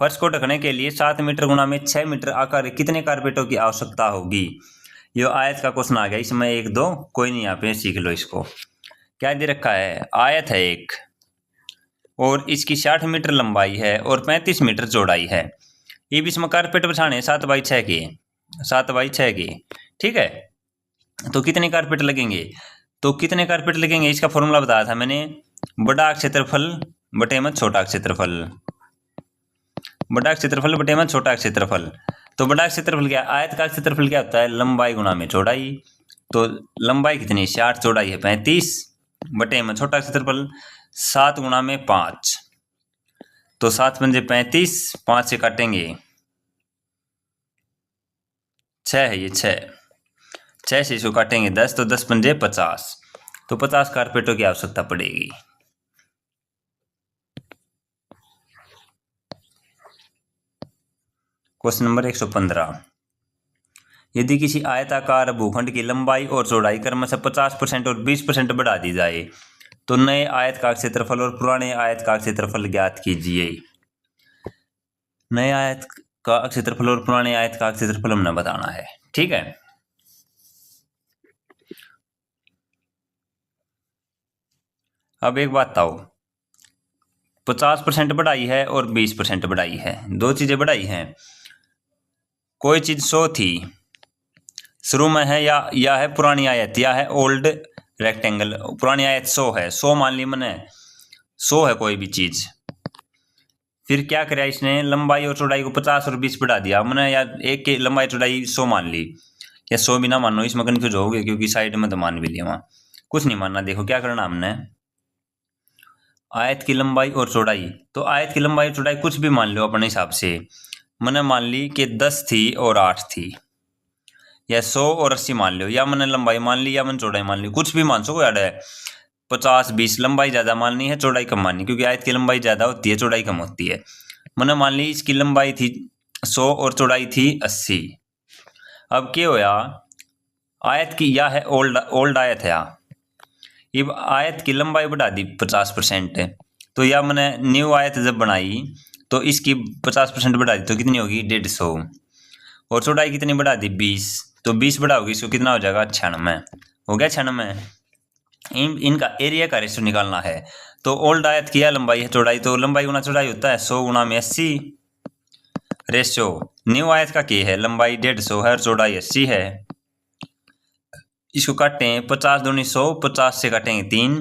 फर्श को ढकने के लिए 7 मीटर गुणा में 6 मीटर आकार कितने कारपेटों की आवश्यकता होगी। ये आयत का क्वेश्चन आ गया, इसमें 1 2 कोई नहीं, यहाँ पे सीख लो इसको। क्या दे रखा है, आयत है एक और इसकी 60 मीटर लंबाई है और 35 मीटर चौड़ाई है। ये भी इसमें कारपेट बिछाने 7 बाई 6 के, ठीक है। तो कितने कारपेट लगेंगे, इसका फॉर्मूला बताया था मैंने, बड़ा क्षेत्रफल बटे में छोटा क्षेत्रफल, बड़ा क्षेत्रफल बटे में छोटा क्षेत्रफल। तो बड़ा क्षेत्रफल क्या, आयत का क्षेत्रफल क्या होता है लंबाई गुणा में चौड़ाई, तो लंबाई कितनी 60, चौड़ाई है 35, बटे में छोटा क्षेत्रफल 7 गुणा में 5, तो 7 पंजे 35, 5 से काटेंगे 6 है, ये 6 से इसको काटेंगे 10, तो 10 पंजे 50, तो 50 कारपेटों की आवश्यकता पड़ेगी। क्वेश्चन नंबर 115, यदि किसी आयताकार भूखंड की लंबाई और चौड़ाई क्रमशः 50% और 20% बढ़ा दी जाए तो नए आयत का क्षेत्रफल और पुराने आयत का क्षेत्रफल ज्ञात कीजिए। नए आयत का क्षेत्रफल और पुराने आयत का क्षेत्रफल हमने बताना है, ठीक है। अब एक बात बताओ, 50% बढ़ाई है और 20% बढ़ाई है, दो चीजें बढ़ाई हैं। कोई चीज 100 थी शुरू में है, या है पुरानी आयत, या है ओल्ड रेक्टेंगल। पुरानी आयत 100 है, 100 मान ली मैंने, 100 है कोई भी चीज। फिर क्या कराया इसने, लंबाई और चौड़ाई को 50 और 20 बढ़ा दिया मैंने, या एक की लंबाई चौड़ाई 100 मान ली, या 100 भी ना मानो, इसमें कन्फ्यूज हो गए क्योंकि साइड में तो मान भी लिया, वहां कुछ नहीं मानना। देखो क्या करना हमने, आयत की लंबाई और चौड़ाई, तो आयत की लंबाई और चौड़ाई कुछ भी मान लो अपने हिसाब से। मैंने मान ली कि 10 थी और 8 थी, या 100 और 80 मान लो, या मैंने लंबाई मान ली या मैंने चौड़ाई मान ली, कुछ भी मान सको यार है। 50-20 लंबाई ज्यादा माननी है, चौड़ाई कम माननी, क्योंकि आयत की लंबाई ज्यादा होती है, चौड़ाई कम होती है। मैंने मान ली इसकी लंबाई थी 100 और चौड़ाई थी 80। अब क्या होया, आयत की या है ओल्ड आयत है, अब आयत की लंबाई बढ़ा दी 50%, तो या मैंने न्यू आयत जब बनाई तो इसकी 50% बढ़ा दी, तो कितनी होगी 150। और चौड़ाई कितनी बढ़ा दी 20, तो 20 बढ़ाओगी इसको कितना हो जाएगा 96, हो गया 96। इनका एरिया का रेशो निकालना है, तो ओल्ड आयत की है लंबाई है चौड़ाई, तो लंबाई गुना चौड़ाई होता है 100 गुना में 80। रेशो न्यू आयत का क्या है, लंबाई 150 है और चौड़ाई 80 है। इसको काटें, 50 दूनी 100, 50 से काटेंगे 3,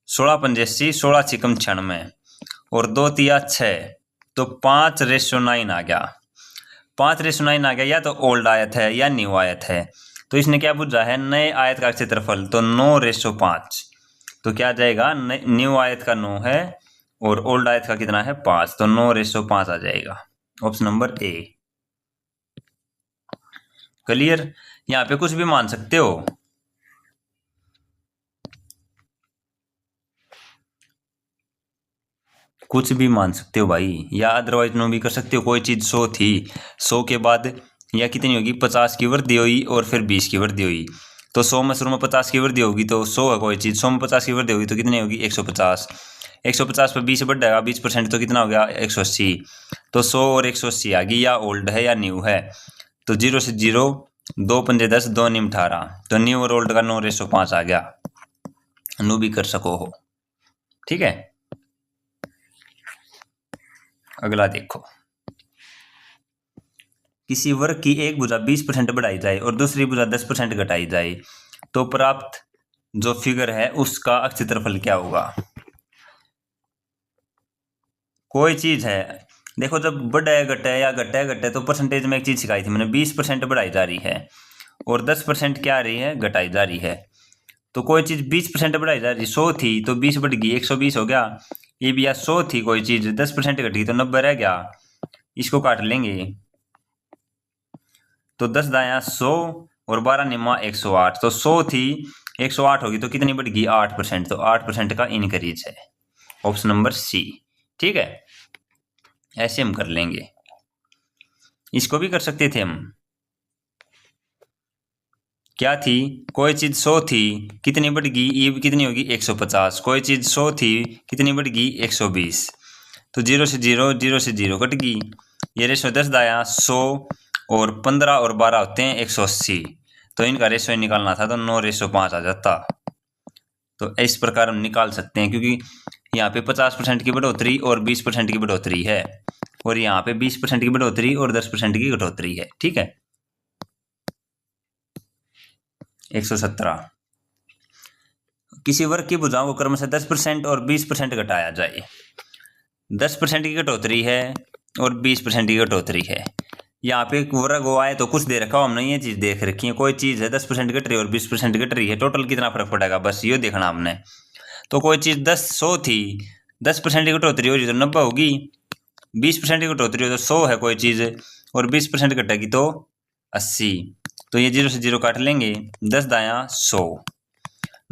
16 पंजे 80, 16 छिकम 96 और 2 तिया 6, तो 5:9 आ गया। 5:9 आ गया, या तो ओल्ड आयत है या न्यू आयत है। तो इसने क्या पूछा है, नए आयत का क्षेत्रफल, तो 9:5। तो क्या जाएगा, न्यू आयत का 9 है और ओल्ड आयत का कितना है 5, तो 9:5 आ जाएगा, ऑप्शन नंबर ए। क्लियर, यहाँ पे कुछ भी मान सकते हो, कुछ भी मान सकते हो भाई, या अदरवाइज नो भी कर सकते हो। कोई चीज 100 थी, 100 के बाद या कितनी होगी 50 की वृद्धि हुई और फिर 20 की वृद्धि हुई, तो 100 में शुरू में 50 की वृद्धि होगी, तो 100 है कोई चीज, 100 में 50 की वृद्धि होगी तो कितनी होगी 150। 150 पर 20 बढ़ जाएगा, 20%, तो कितना हो गया 180। तो 100 और 180 आ गई, या ओल्ड है या न्यू है। तो 0 से 0, 2 पंजे 10, 2 नीम 18, तो न्यू और ओल्ड का 9:5 आ गया। नु भी कर सको हो, ठीक है। अगला देखो, किसी वर्ग की एक भुजा 20% बढ़ाई जाए और दूसरी भुजा 10% घटाई जाए, तो प्राप्त जो फिगर है उसका क्षेत्रफल क्या होगा। कोई चीज है, देखो जब बढ़े घटे या घटे घटे, तो परसेंटेज में एक चीज सिखाई थी मैंने, 20% बढ़ाई जा रही है और 10% क्या आ रही है, घटाई जा रही है। तो कोई चीज 20% बढ़ाई जा रही, 100 थी तो 20 बढ़ गई 120 हो गया। ये भी 100 थी कोई चीज, 10% घट गई तो 90 रह गया, इसको काट लेंगे। तो 10 दाया 100 और 12 निम्मा 108, तो 100 थी 108 होगी, तो कितनी बढ़ गई 8%, तो 8% का इनक्रीज है, ऑप्शन नंबर सी, ठीक है। ऐसे हम कर लेंगे, इसको भी कर सकते थे हम। क्या थी, कोई चीज 100 थी, कितनी बढ़ गई, ये कितनी होगी 150। कोई चीज 100 थी, कितनी बढ़ गई 120, तो 0 से 0, 0 से 0 कट गई। ये रेशो 10 दाया 100 और 15 और 12 होते हैं 180, तो इनका रेशो निकालना था, तो 9:5 आ जाता। तो इस प्रकार हम निकाल सकते हैं, क्योंकि यहाँ पे 50% की बढ़ोतरी और 20% की बढ़ोतरी है, और यहाँ पे 20% की बढ़ोतरी और 10% की घटोतरी है, ठीक है। 117, किसी वर्ग की भुजाओं को क्रमशः 10% और 20% घटाया जाए। 10% की घटोतरी है और 20% की घटोतरी है। यहाँ पे एक वर्ग हुआ है तो कुछ दे रखा हो, हमने ये चीज देख रखी है, कोई चीज है 10% घट रही है और 20% घट रही है, टोटल कितना फर्क पड़ेगा, बस ये देखना हमने। तो कोई चीज 100 थी, 10% की घटोतरी हो रही तो 90 होगी, 20% की घटोतरी हो तो 100 है कोई चीज, और 20% घटेगी तो 80। तो ये 0 से 0 काट लेंगे, 10 दाया 100,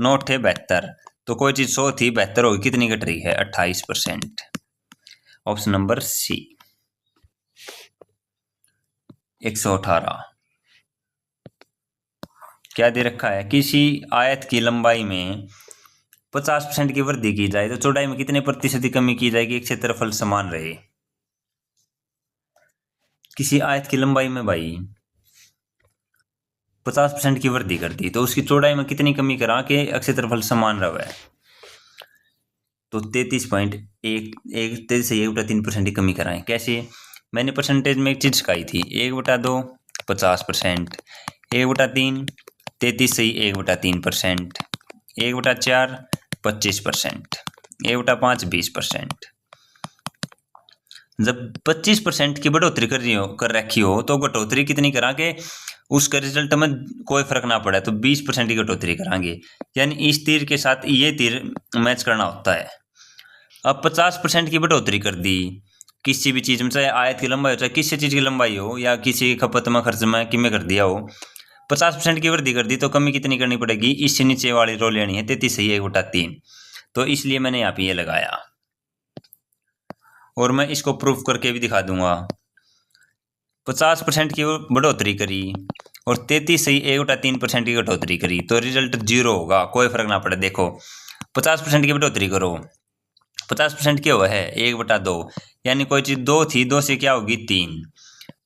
9 थे 72, तो कोई चीज 100 थी 72 होगी, कितनी घट रही है 28%, ऑप्शन नंबर सी। 118, क्या दे रखा है, किसी आयत की लंबाई में 50% की वृद्धि की जाए तो चौड़ाई में कितने प्रतिशत की कमी की जाएगी, क्षेत्रफल समान रहे। किसी आयत की लंबाई में भाई 50% की वृद्धि कर दी, तो उसकी चौड़ाई में कितनी कमी करा के क्षेत्रफल समान रहे। तो 33.1 की कमी कराएं। कैसे? मैंने परसेंटेज में एक चीज सिखाई थी, 1/2 50%, 1/3 33 सही 1/3%, 1/4 25%, 1/5 20%। जब 25% की बढ़ोतरी कर रखी हो तो घटोतरी कितनी करा के उसके रिजल्ट में कोई फर्क ना पड़े तो 20% की घटोतरी करांगे, यानी इस तीर के साथ ये तीर मैच करना होता है। अब 50% की बढ़ोतरी कर दी किसी भी चीज में, चाहे आयत की लंबाई हो चाहे किसी चीज की लंबाई हो या किसी खपत में खर्च में कि में कर दिया हो, 50% की वृद्धि कर दी तो कमी कितनी करनी पड़ेगी? इससे नीचे वाली रो लेनी है 33 सही 1/3। तो इसलिए मैंने यहाँ पे ये लगाया और मैं इसको प्रूफ करके भी दिखा दूंगा। 50% की बढ़ोतरी करी और 33 सही 1/3% की घटोतरी करी तो रिजल्ट 0 होगा, कोई फर्क ना पड़े। देखो 50% की बढ़ोतरी करो, 50% क्या हुआ है 1/2, यानी कोई चीज 2 थी, 2 से क्या होगी 3,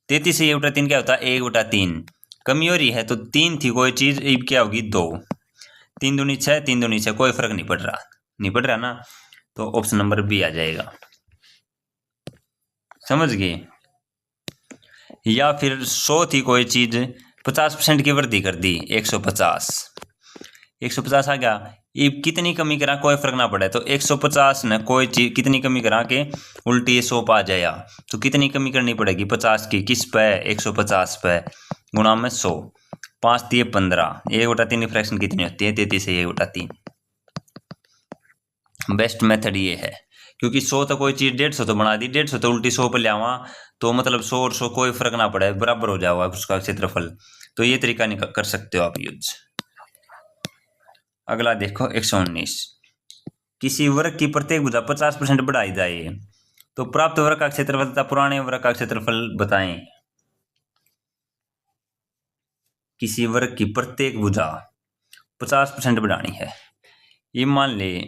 33 से 1/3 क्या होता है 1/3। कमी हो रही है तो 3 थी कोई चीज, अब क्या होगी 2, 3 दूनी 6, 3 दूनी 6, कोई फर्क नहीं पड़ रहा ना, तो ऑप्शन नंबर बी आ जाएगा। समझ गए? या फिर 100 थी कोई चीज, 50% की वृद्धि कर दी 150 आ गया, ये कितनी कमी करा कोई फर्क ना पड़े, तो 150 ने कोई चीज कितनी कमी करा के उल्टी 100 पे आ जाएगा, तो कितनी कमी करनी पड़ेगी 50 की, किस पे 150 पे गुणा में 100, 5 दिए 15, 1/3 की फ्रैक्शन कितनी होती है 33 से 1/3। बेस्ट मेथड ये है, क्योंकि 100 तो कोई चीज 150 तो बना दी, 150 तो उल्टी 100 पे ले आवा तो मतलब 100 और 100 कोई फर्क ना पड़े, बराबर हो जाएगा उसका क्षेत्रफल। तो ये तरीका कर सकते हो आप यूज। अगला देखो 119, किसी वर्ग की प्रत्येक भुजा 50% बढ़ाई जाए तो प्राप्त वर्ग का क्षेत्रफल तथा पुराने वर्ग का क्षेत्रफल बताएं। किसी वर्ग की प्रत्येक भुजा 50% बढ़ानी है। ये मान ले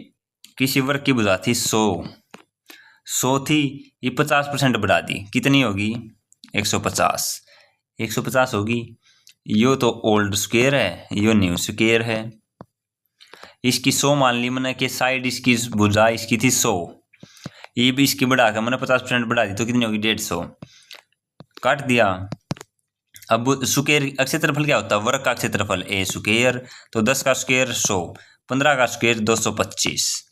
किसी वर्ग की भुजा थी 100 थी, ये 50% बढ़ा दी, कितनी होगी 150 होगी। यो तो ओल्ड स्क्वायर है, यो न्यू स्क्वायर है। इसकी 100 मान ली मैंने कि साइड इसकी भुजा इसकी थी 100, ये भी इसकी बढ़ा कर मैंने 50% बढ़ा दी तो कितनी होगी 150, काट दिया। अब स्क्वायर क्षेत्रफल क्या होता है वर्ग का क्षेत्रफल ए स्क्वायर, तो 10 का स्क्वायर 100, 15 का स्क्वायर 225।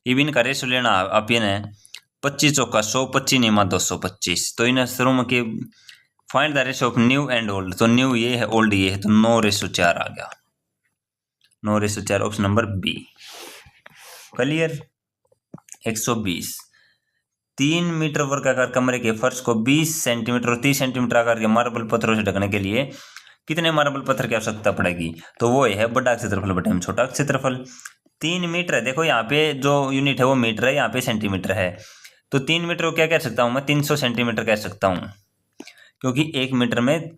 ये इनका रेशो लेना आप ये 25 चौका 100, 25 नियमा 225। तो इन शुरू के find the ratio of new and old, तो न्यू ये है ओल्ड ये है, तो 9:4 आ गया, 9:4 option number B. Clear? 120, 3 metre वर्गाकार कमरे के फर्श को 20 सेंटीमीटर और 30 सेंटीमीटर आकार के मार्बल पत्थरों से ढकने के लिए कितने मार्बल पत्थर की आवश्यकता पड़ेगी? तो वो है बड़ा क्षेत्रफल बटे छोटा क्षेत्रफल। 3 मीटर है, देखो यहाँ पे जो यूनिट है वो मीटर है, यहाँ पे सेंटीमीटर है, तो 3 मीटर को क्या कह सकता हूँ मैं 300 सेंटीमीटर कह सकता हूँ, क्योंकि 1 मीटर में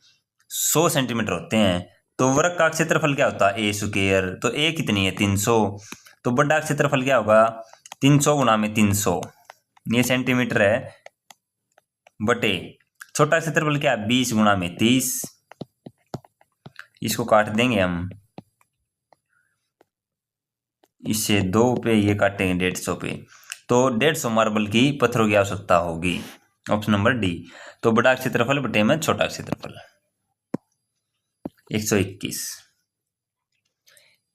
100 सेंटीमीटर होते हैं। तो वर्ग का क्षेत्रफल क्या होता है ए स्क्वायर, तो ए कितनी है 300, तो बड़ा क्षेत्रफल क्या होगा 300 गुणा में 300, ये सेंटीमीटर है, बटे छोटा क्षेत्रफल क्या है 20 गुणा में 30, इसको काट देंगे हम, इससे 2 पे ये काटेंगे 150 पे, तो 150 मार्बल की पत्थरों की आवश्यकता होगी, ऑप्शन नंबर डी। तो बड़ा क्षेत्रफल बटे में छोटा क्षेत्रफल। 121,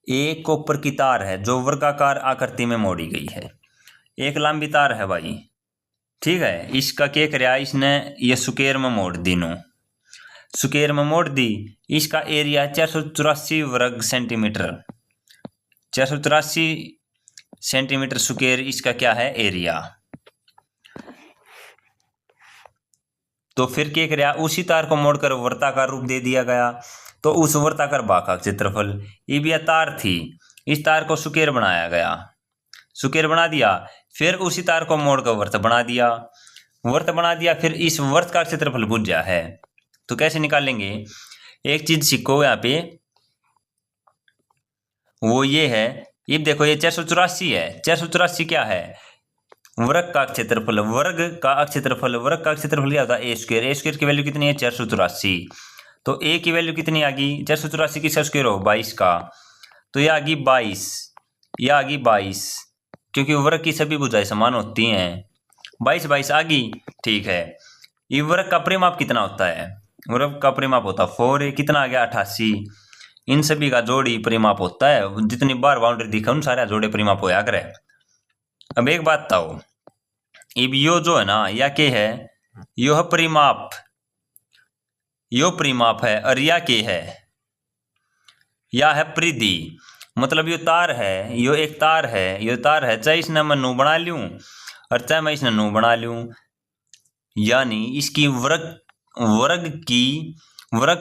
एक कॉपर की तार है जो वर्गाकार आकृति में मोड़ी गई है, एक लंबी तार है भाई, ठीक है, इसका क्या कराया इसने ये स्क्वायर में मोड़ दी, स्क्वायर में मोड़ दी, इसका एरिया 484 वर्ग सेंटीमीटर, 484 सेंटीमीटर स्क्वायर इसका क्या है एरिया। तो फिर क्या कराया उसी तार को मोड़कर वर्ताकार रूप दे दिया गया, तो उस वर्ताकार भाग का क्षेत्रफल, ये भी तार थी, इस तार को स्क्वायर बनाया गया, स्क्वायर बना दिया, फिर उसी तार को मोड़कर वर्त बना दिया, फिर इस वर्त का क्षेत्रफल बुझा है। तो कैसे निकालेंगे, एक चीज सीखो यहाँ पे, वो ये है, ये देखो ये 484 है, 484 क्या है वर्ग का क्षेत्रफल, वर्ग का क्षेत्रफल क्या होता है ए स्क्वायर की वैल्यू कितनी है 484, तो ए की वैल्यू कितनी आ गई 484 की स्क्वायर हो 22 का, तो ये आ गई 22, ये आ गई 22, क्योंकि वर्ग की सभी भुजाएं समान होती हैं। 22 22 आ गई, ठीक है। ये वर्ग का परिमाप कितना होता है? वर्ग का परिमाप होता है 4a, कितना आ गया 88। इन सभी का जोड़ी परिमाप होता है, जितनी बार बाउंड्री दिखा उन सारे जोड़े परिमाप होया करे। अब एक बात बताओ, अब यो जो है ना, या के है, यो है परिमाप, यो परिमाप है, और या के है, या है परिधि। मतलब यो तार है, यो एक तार है, यो तार है, चाहे इसने मैं नू बना लूं और चाहे मैं इसने नू बना लूं, यानी इसकी वर्ग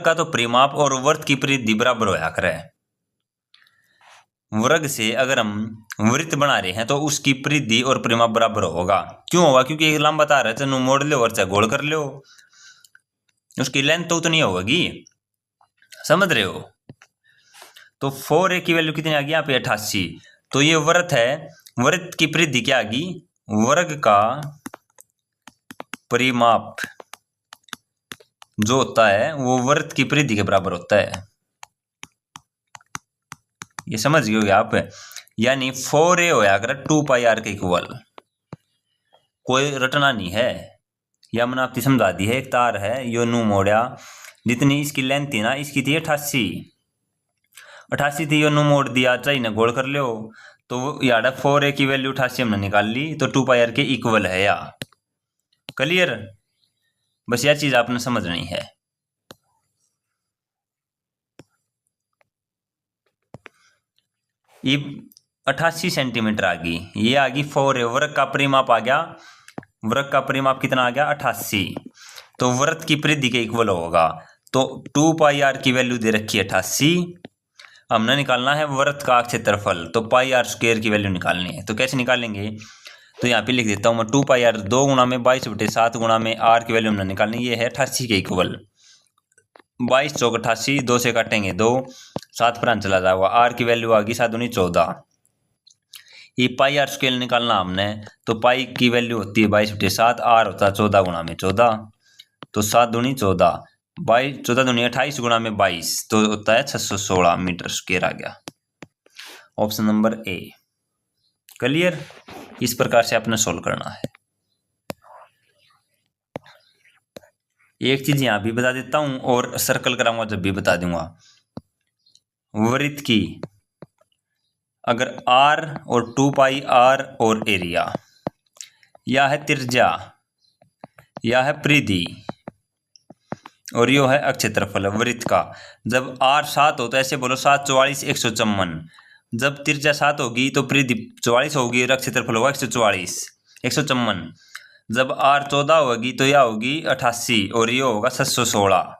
का तो परिमाप और वर्ग की परिधि बराबर होया करे। वर्ग से अगर हम वृत्त बना रहे हैं तो उसकी परिधि और परिमाप बराबर होगा। क्यों होगा? क्योंकि एक लंबा तार है, चाहे मोड़ लो और चाहे गोल कर लो, उसकी लेंथ तो उतनी होगी, समझ रहे हो? तो 4a की वैल्यू कितनी आ गई यहाँ पे 88। तो ये वृत्त है, वृत्त की परिधि क्या आ गई? वर्ग का परिमाप जो होता है वो वृत्त की परिधि के बराबर होता है। ये समझ गए आप? यानी 4a होया कर 2πr के इक्वल, कोई रटना नहीं है, या मैंने आपकी समझा दी है। एक तार है, यो नू मोड़ा, जितनी इसकी लेंथ थी ना, इसकी थी 88 थी, यो नू मोड़ दिया, चाहे ना गोल कर लो, तो यार 4a की वैल्यू 88 हमने निकाल ली, तो 2πr के इक्वल है। या क्लियर? बस यह चीज आपने समझनी है। ये 88 सेंटीमीटर आ गई, ये आ गई 4a, वर्ग का परिमाप आ गया, वर्ग का परिमाप कितना आ गया 88, तो वृत्त की परिधि के इक्वल होगा। तो 2πr की वैल्यू दे रखी है 88, हमने निकालना है वृत्त का क्षेत्रफल, तो πr² की वैल्यू निकालनी है। तो कैसे निकालेंगे? तो यहाँ पे लिख देता हूँ मैं 2πr 2 गुणा में 22/7 गुणा में r की वैल्यू हमने निकालनी, ये है 88 के इक्वल। 22 चौक 88, 2 से काटेंगे 2, 7 पर चला जाएगा, r की वैल्यू आ गई 7 दूनी 14। ये πr² निकालना हमने, तो पाई की वैल्यू होती है 22/7, r होता है 14 गुणा में 14, तो 7 दूनी 14, 14 दूनी 28 गुणा में 22, तो होता है 616 मीटर स्क्वायर आ गया। ऑप्शन नंबर ए। क्लियर? इस प्रकार से आपने सोल्व करना है। एक चीज यहां भी बता देता हूं और सर्कल कराऊंगा जब भी बता दूंगा। वृत्त की अगर r और 2πr और एरिया, या है त्रिज्या, या है परिधि, और यो है अक्षेत्रफल वृत्त का। जब r 7 हो तो ऐसे बोलो 7 44 154। जब त्रिज्या 7 होगी तो परिधि 44 होगी और अक्षेत्रफल होगा 144 154। जब r 14 होगी तो यह होगी 88 और ये होगा 716।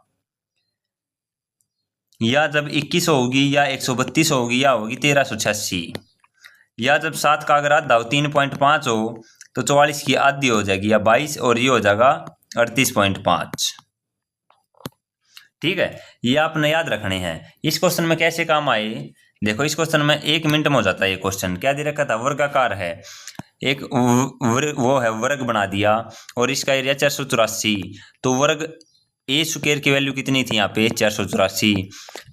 या जब 21 होगी या 132 होगी या होगी 1386। या जब 7 का अगर आधा हो 3.5 हो तो 44 की आधी हो जाएगी या 22 और ये हो जाएगा 38.5। ठीक है, ये आपने याद रखने हैं। इस क्वेश्चन में कैसे काम आए देखो, इस क्वेश्चन में 1 मिनट में हो जाता है। ये क्वेश्चन क्या दे रखा था? वर्गाकार है, एक वो है वर्ग बना दिया और इसका एरिया 484। तो वर्ग a² की वैल्यू कितनी थी यहाँ पे 484,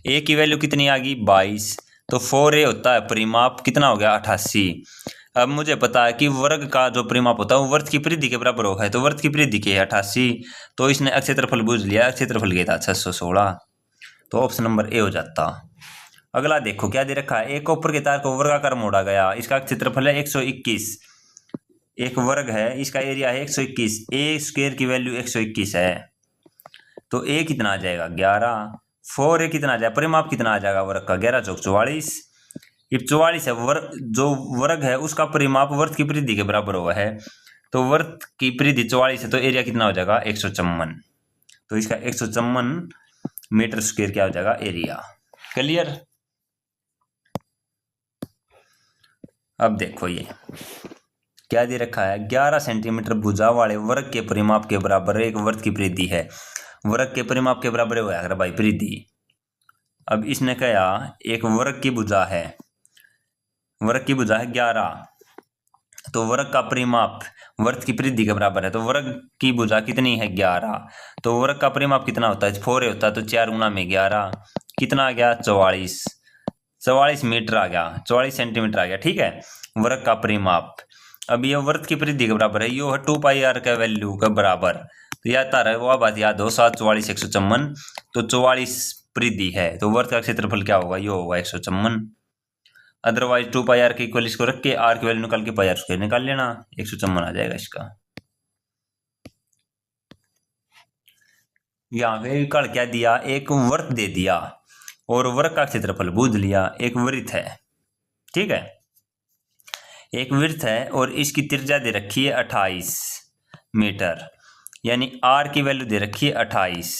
a की वैल्यू कितनी आ गई 22, तो 4a होता है परिमाप, कितना हो गया 88। अब मुझे पता है कि वर्ग का जो परिमाप होता है वो वर्ग की परिधि के बराबर होगा, तो वर्ग की परिधि के 88, तो इसने अक्षेत्रफल बूझ लिया, अक्षेत्रफल के था 616, तो ऑप्शन नंबर ए हो जाता। अगला देखो क्या दे रखा है, एक कॉपर के तार को वर्गाकार मोड़ा गया, इसका क्षेत्रफल है 121, एक वर्ग है, इसका एरिया है 121, a² की वैल्यू 121 है, तो a कितना आ जाएगा 11, 4a कितना आ जाएगा, परिमाप कितना आ जाएगा वर्ग का 11 चौक 44। ये 44 है, वर्ग जो वर्ग है उसका परिमाप वर्ग की परिधि के बराबर हुआ है, तो वर्ग की परिधि 44 है, तो एरिया कितना हो जाएगा 154, तो इसका 154 मीटर स्क्वायर क्या हो जाएगा एरिया। क्लियर? अब देखो ये क्या दे रखा है, 11 सेंटीमीटर भुजा वाले वर्ग के परिमाप के बराबर एक वर्ग की परिधि है, वर्ग के परिमाप के बराबर होया कर भाई परिधि। अब इसने कहा एक वर्ग की भुजा है, वर्ग की भुजा है 11, तो वर्ग का परिमाप वर्ग की परिधि के बराबर है, तो वर्ग की भुजा कितनी है 11, तो वर्ग का परिमाप कितना होता है 4 होता है, तो 4 गुना में 11 कितना आ गया 44 मीटर आ गया, 44 सेंटीमीटर आ गया। ठीक है, वर्ग का परिमाप। अब ये वृत्त की परिधि के बराबर है, यो है 2 पाई आर का वैल्यू के बराबर। तो याद आ रहा है वो बात याद हो, 7 44 154, तो 44 परिधि है, तो वृत्त का क्षेत्रफल क्या होगा, यो होगा 154। अदरवाइज 2 पाई आर के इक्वल इसको रख के आर की वैल्यू निकाल के पाई आर स्क्वायर निकाल लेना, 154 आ जाएगा इसका। यहाँ पे कल क्या दिया, एक वृत्त दे दिया और वृत्त का क्षेत्रफल बूझ लिया। एक वृत्त है, ठीक है, एक वृत्त है और इसकी त्रिज्या दे रखी है 28 मीटर, यानी आर की वैल्यू दे रखी है 28।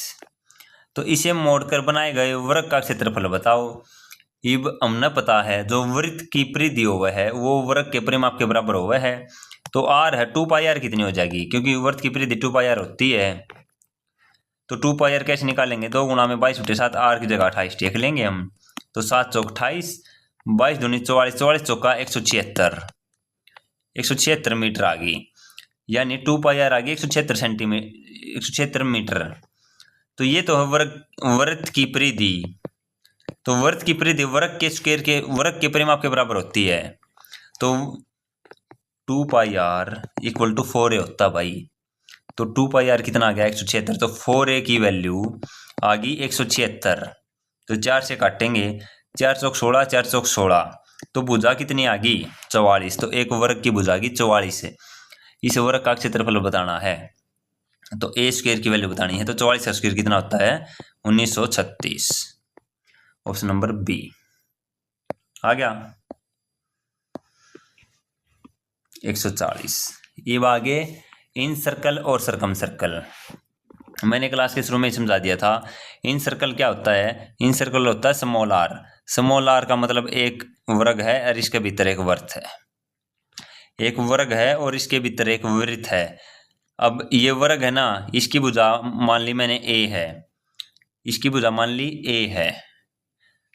तो इसे मोड़कर बनाए गए वृत्त का क्षेत्रफल बताओ। अब हमने पता है जो वृत्त की परिधि हुआ है वो वृत्त के परिमाप के बराबर हुआ है, तो आर है 2 पाई आर कितनी हो जाएगी, क्योंकि वृत्त की परिधि 2 पाई आर होती है। तो 2 पाई आर कैसे निकालेंगे, 2 गुणा में 22/7, आर की जगह 28 टेक लेंगे हम। तो 7 चौक 28, 22 दूनी 44, 44 चौका 176, 176 मीटर आ गई, यानी 2 पाई आर आ गई 176 सेंटीमीटर, 176 मीटर। तो ये तो है वृत्त की परिधि। तो वृत्त की परिधि वृत्त के स्क्वायर के वृत्त के परिमाप के बराबर होती है। तो 2 पाई आर इक्वल टू 4a होता भाई। तो 2 पाई आर कितना आ गया 176, तो 4a की वैल्यू आ गई 176। तो 4 से काटेंगे, 4 चौक 16, 4 चौक 16, तो भुजा कितनी आ गई 44। तो एक वर्ग की भुजा आ गई 44 है। इस वर्ग का क्षेत्रफल बताना है, तो ए स्क्वायर की वैल्यू बतानी है। तो 44 का स्क्वायर कितना होता है 1936, ऑप्शन नंबर बी आ गया 140। ये आगे इन सर्कल और सरकम सर्कल, मैंने क्लास के शुरू में समझा दिया था। इन सर्कल क्या होता है, इन सर्कल होता है स्मॉल आर। स्मॉल आर का मतलब एक वर्ग है और इसके भीतर एक वृत्त है, एक वर्ग है और इसके भीतर एक वृत्त है। अब ये वर्ग है ना, इसकी भुजा मान ली मैंने ए है, इसकी भुजा मान ली ए है,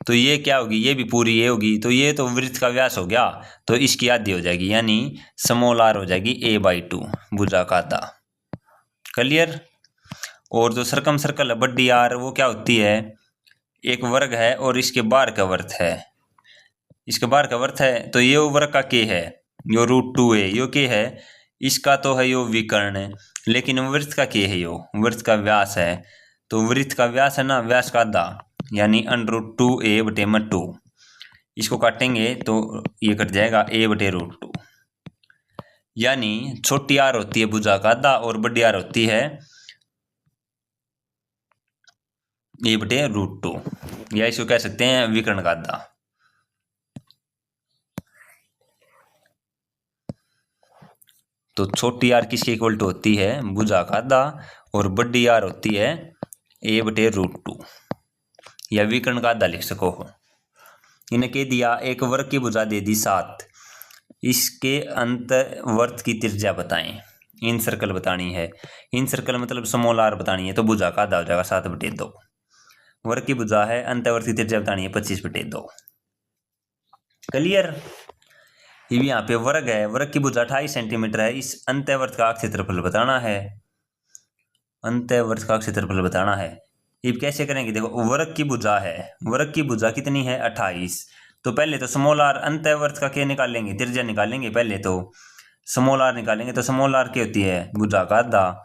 तो ये क्या होगी, ये भी पूरी ए होगी। तो ये तो वृत्त का व्यास हो गया, तो इसकी आधी हो जाएगी, यानी स्मॉल आर हो जाएगी a/2, भुजा का आधा। क्लियर। और जो सरकम सर्कल है बड़ी आर, वो क्या होती है, एक वर्ग है और इसके बाहर का वृत्त है, इसके बाहर का वृत्त है। तो ये वर्ग का के है, यो √2a, यो के है, इसका तो है यो विकर्ण, लेकिन वृत्त का के है, यो वृत्त का व्यास है। तो वृत्त का व्यास है ना, व्यास का आधा, यानी √2a/2। इसको काटेंगे तो ये कट जाएगा a/√2, यानी छोटी आर होती है भुजा का आधा और बड़ी आर होती है a/√2, या इसको कह सकते हैं विकर्ण का आधा। तो छोटी आर किसके इक्वल टू होती है, भुजा का आधा, और बड़ी आर होती है a/√2, या विकर्ण का आधा लिख सको हो। इन्हें कह दिया एक वर्ग की भुजा दे दी 7, इसके अंतवर्त की त्रिज्या बताएं। इन सर्कल बतानी है, इन सर्कल मतलब स्मॉल आर बतानी है, तो भुजा का आधा हो जाएगा 7/2। वर्ग की भुजा है, अंतवर्त की त्रिज्या बतानी है 25/2। क्लियर। ये भी यहाँ पे वर्ग है, वर्ग की भुजा 28 सेंटीमीटर है, इस अंतवर्त का क्षेत्रफल बताना है, अंतवर्त का क्षेत्रफल बताना है। ये कैसे करेंगे, देखो वर्ग की भुजा है, वर्ग की भुजा कितनी है 28। तो पहले तो स्मॉल आर अंतवर्त का क्या निकालेंगे, त्रिज्या निकालेंगे। पहले तो स्मॉल आर निकालेंगे, तो स्मॉल आर क्या होती है भुजा का आधा,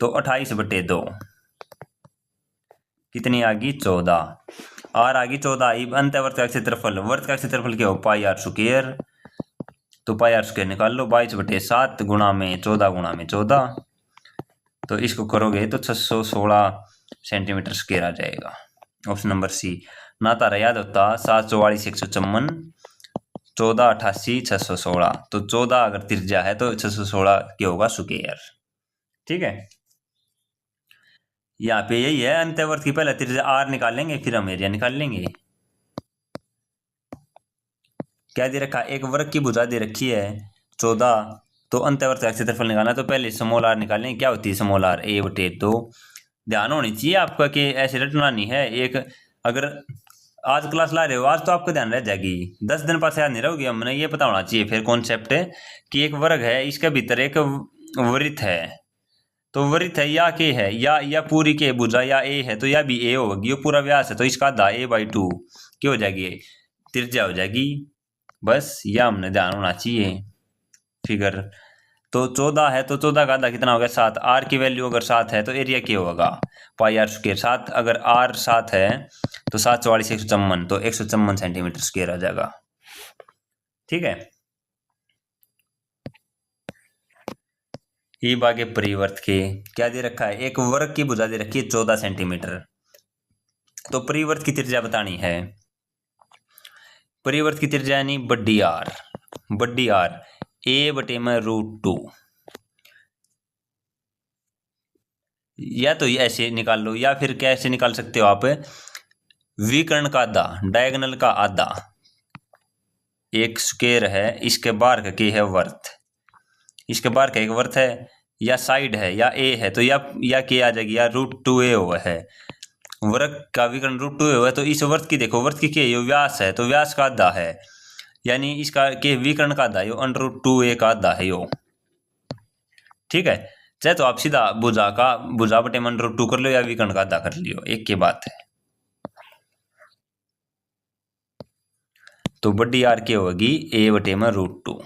तो 28/2 कितनी आ गई 14, आर आ गई 14। अंतवर्त का क्षेत्रफल, वर्त का क्षेत्रफल क्या हो पाई आर स्क्वायर, तो पाई आर स्क्वायर निकाल लो, 22/7 गुणा में 14 गुणा में 14, तो इसको करोगे तो 616 सेंटीमीटर स्क्वायर आ जाएगा, ऑप्शन नंबर सी। ना तारा याद होता 7 44 154, 14 88 616, तो 14 अगर त्रिज्या है तो 616 क्या होगा स्क्वायर। ठीक है, यहाँ पे यही है अंतवर्त की पहले त्रिज्या आर निकालेंगे, फिर हम एरिया निकाल लेंगे। क्या दे रखा, एक वर्ग की भुजा दे रखी है 14, तो अंतवर्त का क्षेत्रफल निकालना, तो पहले स्मॉल आर निकालेंगे। क्या होती है स्मॉल आर, a/2। ध्यान होनी चाहिए आपका कि ऐसे रटना नहीं है। एक अगर आज क्लास ला रहे हो, आज तो आपको ध्यान रह जाएगी, 10 दिन पास याद नहीं रहोगी। हमने ये पता होना चाहिए फिर कॉन्सेप्ट है कि एक वर्ग है, इसके भीतर एक वृत्त है, तो वृत्त है या के है, या पूरी के भुजा या ए है, तो या भी ए होगी, ये पूरा व्यास है, तो इसका आधा a/2 क्या हो जाएगी त्रिज्या हो जाएगी, बस यह हमने ध्यान होना चाहिए फिगर। तो 14 है तो 14 का आधा कितना हो गया 7। आर की वैल्यू अगर 7 है तो एरिया क्या होगा पाई आर स्क्वायर। 7 अगर आर 7 है तो 7 44 154 तो 154 सेंटीमीटर स्क्वायर आ जाएगा। ठीक है। ये बागे परिवर्त के क्या दे रखा है, एक वर्ग की भुजा दे रखी है 14 सेंटीमीटर। तो परिवर्त की त्रिज्या बतानी है। परिवर्त की त्रिज्या यानी बड्डी आर ए बटे में √2। या तो ऐसे निकाल लो या फिर कैसे निकाल सकते हो आप, विकर्ण का आधा डायगोनल का आधा, एक स्क्वायर है इसके बाहर का के है वर्थ, इसके बाहर का एक वर्थ है या साइड है या ए है तो या के आ जाएगी या √2a हुआ है। वर्ग का विकर्ण √2a हुआ है तो इस वर्थ की देखो, वर्थ की के व्यास है तो व्यास का आधा है, यानी इसका के विकर्ण का आधा यो √2a का आधा है यो। ठीक है। चाहे तो आप सीधा भुजा बटे में √2 कर लो या विकर्ण का आधा कर लियो, एक की बात है। तो बड़ी आर की होगी a बटे में √2।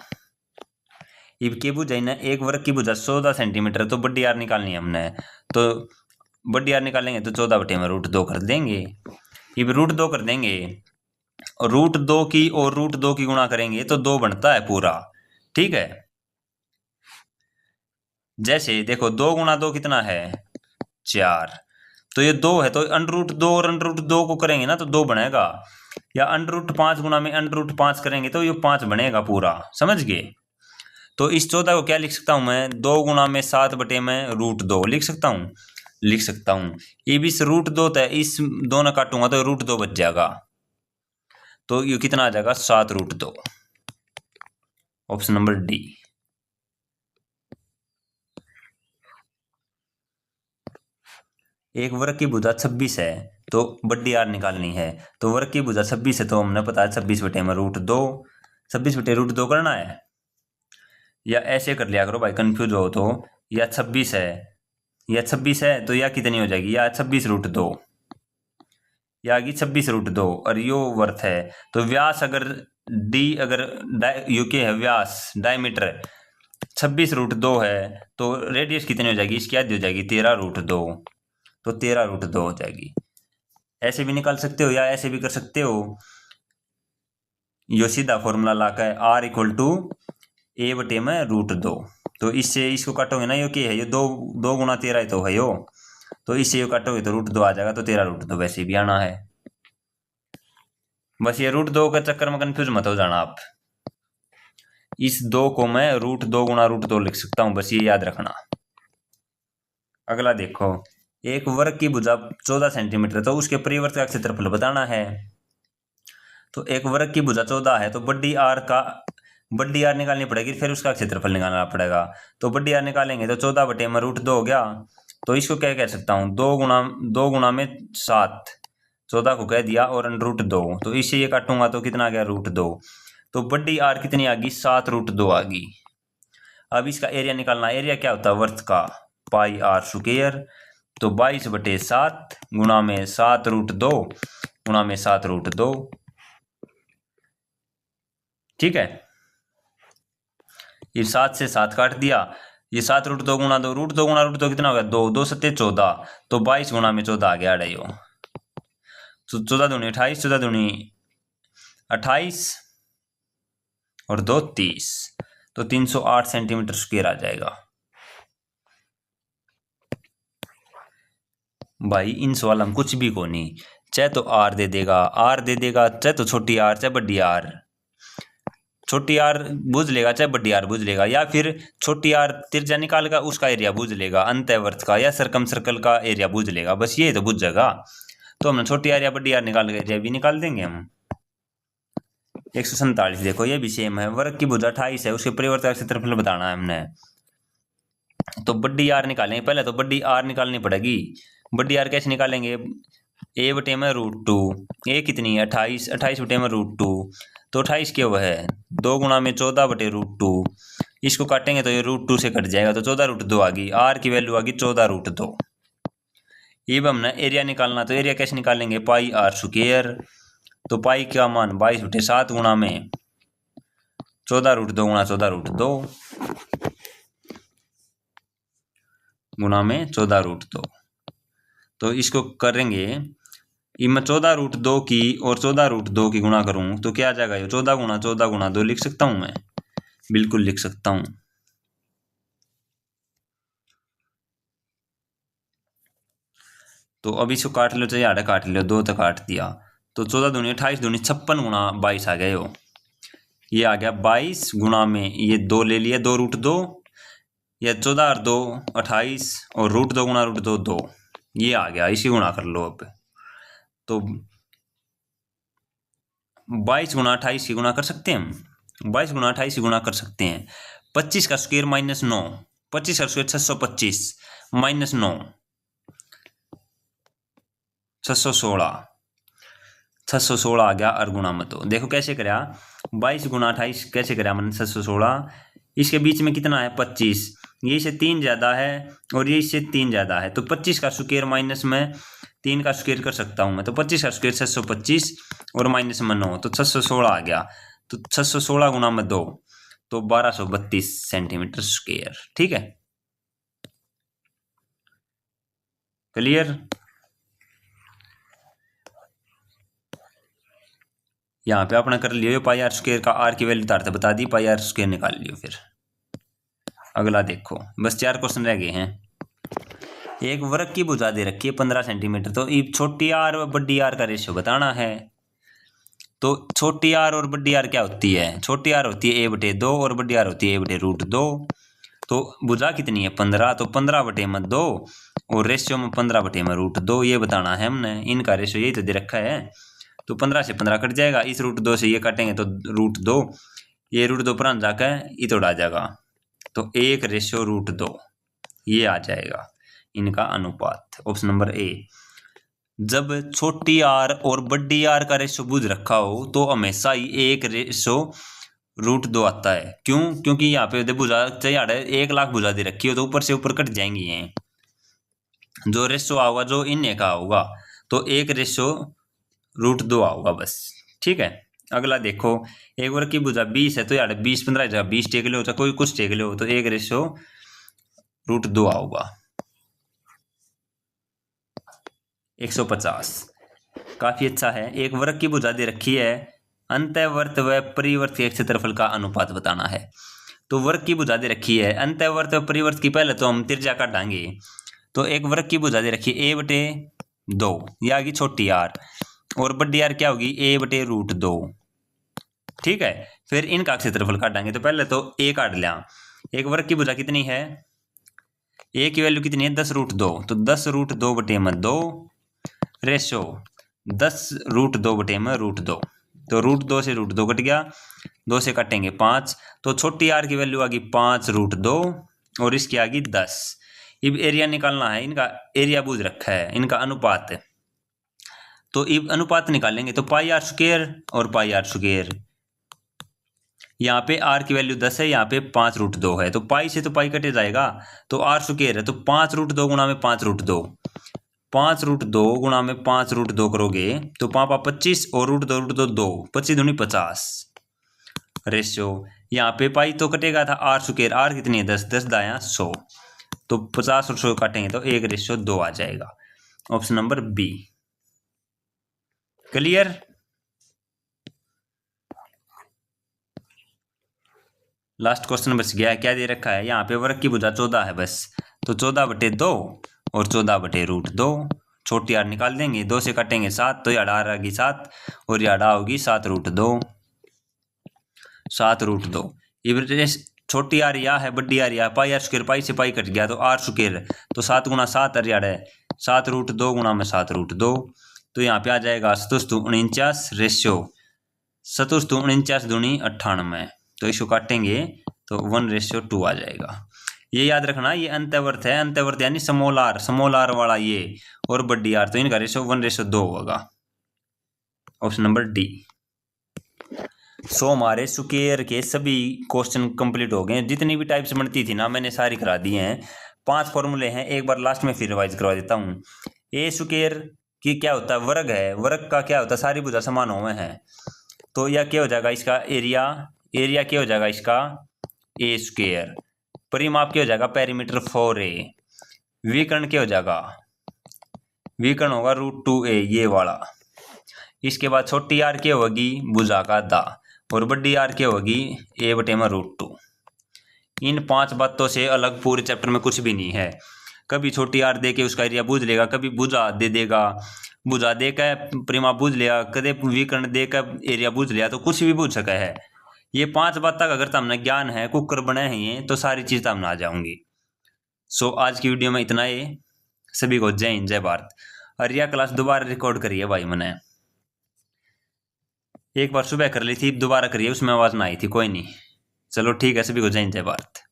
इब के भुजा ना एक वर्ग की भुजा 14 सेंटीमीटर, तो बड़ी आर निकालनी है हमने, तो बड़ी आर निकालेंगे तो 14 बटे में √2 कर देंगे। इब √2 कर देंगे और √2 की और √2 की गुणा करेंगे तो 2 बनता है पूरा। ठीक है। जैसे देखो 2 गुणा 2 कितना है 4, तो ये 2 है तो √2 और √2 को करेंगे ना तो 2 बनेगा, या √5 गुणा में √5 करेंगे तो ये 5 बनेगा पूरा, समझ गए। तो इस 14 को क्या लिख सकता हूं मैं, 2 गुणा में 7 बटे में √2 लिख सकता हूं। ये भी इस √2 है, इस दोनों काटूंगा तो √2 बच जाएगा, तो ये कितना आ जाएगा 7√2। Option number D. एक वर्ग की भुजा 26 है तो बड़ी आर निकालनी है, तो वर्ग की भुजा 26 है तो हमने पता है 26 बटे में √2, 26 बटे √2 करना है, या ऐसे कर लिया करो भाई कंफ्यूज हो तो, या 26 है तो या कितनी हो जाएगी, या 26√2, या आगे 26√2 और यो वर्थ है। तो व्यास अगर डी अगर यू के है व्यास डायमीटर 26√2 है तो रेडियस कितनी हो जाएगी इसकी आधी हो जाएगी 13√2, तो 13√2 हो जाएगी। ऐसे भी निकाल सकते हो या ऐसे भी कर सकते हो, यो सीधा फॉर्मूला लाकर R = a बटे में √2, तो इससे इसको काटोगे ना, यो क्या है, ये 2 गुणा 13 तो है यो, तो इससे यो काटोगे तो √2 आ जाएगा, तो 13√2 वैसे भी आना है। बस ये √2 के चक्कर में कंफ्यूज मत हो जाना आप, इस 2 को मैं √2 गुणा √2 लिख सकता हूं, बस ये याद रखना। अगला देखो, एक वर्ग की भुजा 14 सेंटीमीटर तो उसके परिवर्त का क्षेत्रफल बताना है। तो एक वर्ग की भुजा 14 है तो बड़ी आर निकालनी पड़ेगी, फिर उसका क्षेत्रफल निकालना पड़ेगा। तो बड़ी आर निकालेंगे तो 14 बटे में √2 हो गया, तो इसको क्या कह सकता हूँ 2 गुणा में 7, 14 को कह दिया और √2, तो इससे ये काटूंगा तो कितना आ गया √2, तो बड़ी आर कितनी आ गई 7√2 आ गई। अब इसका एरिया निकालना, एरिया क्या होता है वर्ग का पाई आर स्क्वायर, तो 22 बटे 7 गुणा में 7√2 गुणा में 7√2। ठीक है। ये 7 से 7 काट दिया, ये 7√2 गुणा 2, √2 गुणा √2 कितना हो गया 2, 2 7 14, तो 22 गुणा में 14 आ गया अढ़ाई, तो 14 दूनी 28, 14 दूनी 28 और 2 30, तो 308 सेंटीमीटर स्क्वायर आ जाएगा। भाई इन सवाल हम कुछ भी को नहीं, चाहे तो आर दे देगा, चाहे तो छोटी आर चाहे बड़ी आर, छोटी आर बूझ लेगा चाहे बड़ी आर बूझ लेगा, या फिर छोटी आर त्रिज्या निकाल का उसका एरिया बूझ लेगा अंतःवर्त का, या सरकम सर्कल का एरिया बूझ लेगा, बस ये तो बूझ जाएगा। तो हमने छोटी आर या बड़ी आर निकाल के एरिया भी निकाल देंगे हम। 147 देखो ये भी सेम है, वर्ग की भुजा 28 है उसके परिवर्त का क्षेत्रफल बताना है हमने, तो बड़ी आर निकालेंगे। पहले तो बड़ी आर निकालनी पड़ेगी, बड़ी आर कैसे निकालेंगे, a बटे में √2, a कितनी है 28, 28 बटे में √2, तो 28 क्या हुआ है 2 गुणा में 14 बटे √2, इसको काटेंगे तो ये √2 से कट जाएगा, तो 14√2 आ गई, आर की वैल्यू आ गई 14√2। अब हमने एरिया निकालना, तो एरिया कैसे निकालेंगे पाई आर स्क्वायर, तो पाई का मान 22 बटे 7 गुणा में 14√2 गुणा 14√2 गुणा में 14√2। तो इसको करेंगे, मैं 14√2 की और 14√2 की गुणा करूं तो क्या आ जाएगा, ये 14 गुणा 2 लिख सकता हूं मैं, बिल्कुल लिख सकता हूं। तो अब इसको काट लो, चाहे आधा काट लो, 2 तक काट दिया तो 14 दूनी 28 दूनी 56 गुणा 22 आ गया। ये आ गया 22 गुणा में ये 2 ले लिया, 2√2, या 14 और 2 28 और √2 गुणा √2 2, ये आ गया। इसी गुणा कर लो अब। तो 22 गुणा 28 की गुणा कर सकते हैं हम, 22 गुणा 28 की गुणा कर सकते हैं। 25 का स्क्वायर -9, 25 का स्क्वायर 625 -9 616 आ गया। और गुणा में तो देखो कैसे करा, 22 गुणा 28 कैसे करा मैंने 616। इसके बीच में कितना है 25, ये इससे 3 ज़्यादा है और ये इससे 3 ज़्यादा है, तो 25 का स्क्वायर माइनस में 3 का स्क्वायर कर सकता हूँ मैं। तो 25 का स्क्वायर 625 और माइनस में 9, तो 616 आ गया। तो 616 गुणा में 2 तो 1232 सेंटीमीटर स्क्वायर। ठीक है, क्लियर। यहाँ पे आपने कर लियो पाई आर स्क्वायर का आर की वैल्यू तारते बता दी, पाई आर स्क्वायर निकाल लियो। फिर अगला देखो, बस 4 क्वेश्चन रह गए हैं। एक वर्ग की भुजा दे रखी है 15 सेंटीमीटर, तो छोटी आर और बड़ी आर का रेशियो बताना है। तो छोटी आर और बड़ी आर क्या होती है, छोटी आर होती है a/2 और बड़ी आर होती है a/√2। तो भुजा कितनी है 15, तो 15/2 और रेशियो में 15/√2, ये बताना है हमने। इनका रेशियो यही तो दे रखा है। तो 15 से 15 कट जाएगा, इस √2 से ये काटेंगे तो √2, ये √2 पर जाकर ये तोड़ आ जाएगा, तो 1/√2 ये आ जाएगा इनका अनुपात। ऑप्शन नंबर ए। जब छोटी आर और बड़ी आर का रेशियो बुझ रखा हो तो हमेशा ही 1/√2 आता है। क्यों? क्योंकि यहाँ पे भुजा चाहिए 1 लाख भुजा दे रखी हो तो ऊपर से ऊपर कट जाएंगी हैं, जो रेशियो आएगा जो इन्हें का होगा तो 1/√2 आऊगा बस। ठीक है, अगला देखो, एक वर्ग की भुजा 20 है तो यार 20-15 जगह 20 टेक लो, कोई कुछ टेक लो, तो 1/√2 आऊगा। 150 काफी अच्छा है। एक वर्ग की भुजा दे रखी है, अंतःवर्त व परिवर्त के क्षेत्रफल का अनुपात बताना है। तो वर्ग की भुजा दे रखी है, अंतःवर्त व परिवर्त की पहले तो हम त्रिज्या काटेंगे। तो एक वर्ग की भुजा दे रखी है a/2, ये आ गई छोटी आर, और बड़ी आर क्या होगी a/√2। ठीक है, फिर इनका क्षेत्रफल काटेंगे। तो पहले तो a काट लिया। एक वर्ग की भुजा कितनी है, a की वैल्यू कितनी है 10√2, तो 10√2/2 रेशो 10√2/√2, तो √2 से √2 कट गया, 2 से काटेंगे 5, तो छोटी आर की वैल्यू आ गई 5√2 और इसकी आ गई 10। अब एरिया निकालना है, इनका एरिया बूझ रखा है, इनका अनुपात है। तो अब अनुपात निकालेंगे तो पाई आर स्क्वायर और पाई आर स्क्वायर, यहाँ पे आर की वैल्यू 10 है, यहाँ पे 5√2 है, तो पाई से तो पाई कटे जाएगा, तो आर स्क्वायर है, तो 5√2 गुणा में 5√2, 5√2 गुणा में 5√2 करोगे तो 5 25 और √2 2, 25 दूनी 50 रेशियो। यहाँ पे पाई तो कटेगा था आर स्क्वायर, आर कितनी है 10, 10 दाया 100, तो 50 और 100 काटेंगे तो 1/2 आ जाएगा। Option number B. Clear. Last question बच गया है, क्या दे रखा है यहाँ पे, वर्ग की भुजा 14 है बस, तो 14/2 और 14/√2, छोटी आर निकाल देंगे, 2 से काटेंगे 7, तो यार आर आ गई 7 और यार होगी 7√2, 7√2। ये छोटी आर या है, बड़ी आर या, पाई आर स्क्वायर, पाई से पाई कट गया तो आर स्क्वायर, तो 7 गुणा 7 अरियाड़ है 7√2 गुणा में 7√2, तो यहाँ पे आ जाएगा 749 रेशियो, 749 दूनी 98, तो इसको काटेंगे तो 1/2 आ जाएगा। ये याद रखना, ये अंतःवर्त है, अंतःवर्त यानी स्मॉल आर वाला ये, और बड़ी आर, तो इनका रेशियो 1/2 होगा। Option number D. सो हमारे स्क्वायर के सभी क्वेश्चन कंप्लीट हो गए। जितनी भी टाइप्स बनती थी ना मैंने सारी करा दी हैं। 5 फॉर्मूले हैं, एक बार लास्ट में फिर रिवाइज करवा देता हूँ। ए स्क्वायर की क्या होता है, वर्ग है, वर्ग का क्या होता है, सारी भुजा समान हुए हैं, तो यह क्या हो जाएगा, इसका एरिया एरिया क्या हो जाएगा इसका ए स्क्वायर, परिमाप क्या हो जाएगा पेरीमीटर 4a, विकर्ण क्या हो जाएगा, विकर्ण होगा √2a ये वाला। इसके बाद छोटी आर क्या होगी भुजा का आधा, और बड़ी आर क्या होगी a/√2। इन 5 बातों से अलग पूरे चैप्टर में कुछ भी नहीं है। कभी छोटी आर दे के उसका एरिया बूझ लेगा, कभी भुजा दे देगा, भुजा दे के परिमाप बूझ लिया, कदे विकर्ण दे कर एरिया बूझ लिया, तो कुछ भी बूझ सका है। ये 5 बात तक अगर तुमने ज्ञान है, कुकर बने हैं, तो सारी चीज तुमने आ जाऊंगी। सो आज की वीडियो में इतना ही। सभी को जय हिंद जय भारत। और यह क्लास दोबारा रिकॉर्ड करी है भाई मैंने, एक बार सुबह कर ली थी, दोबारा करिए, उसमें आवाज ना आई थी, कोई नहीं। चलो ठीक है, सभी को जय हिंद जय भारत।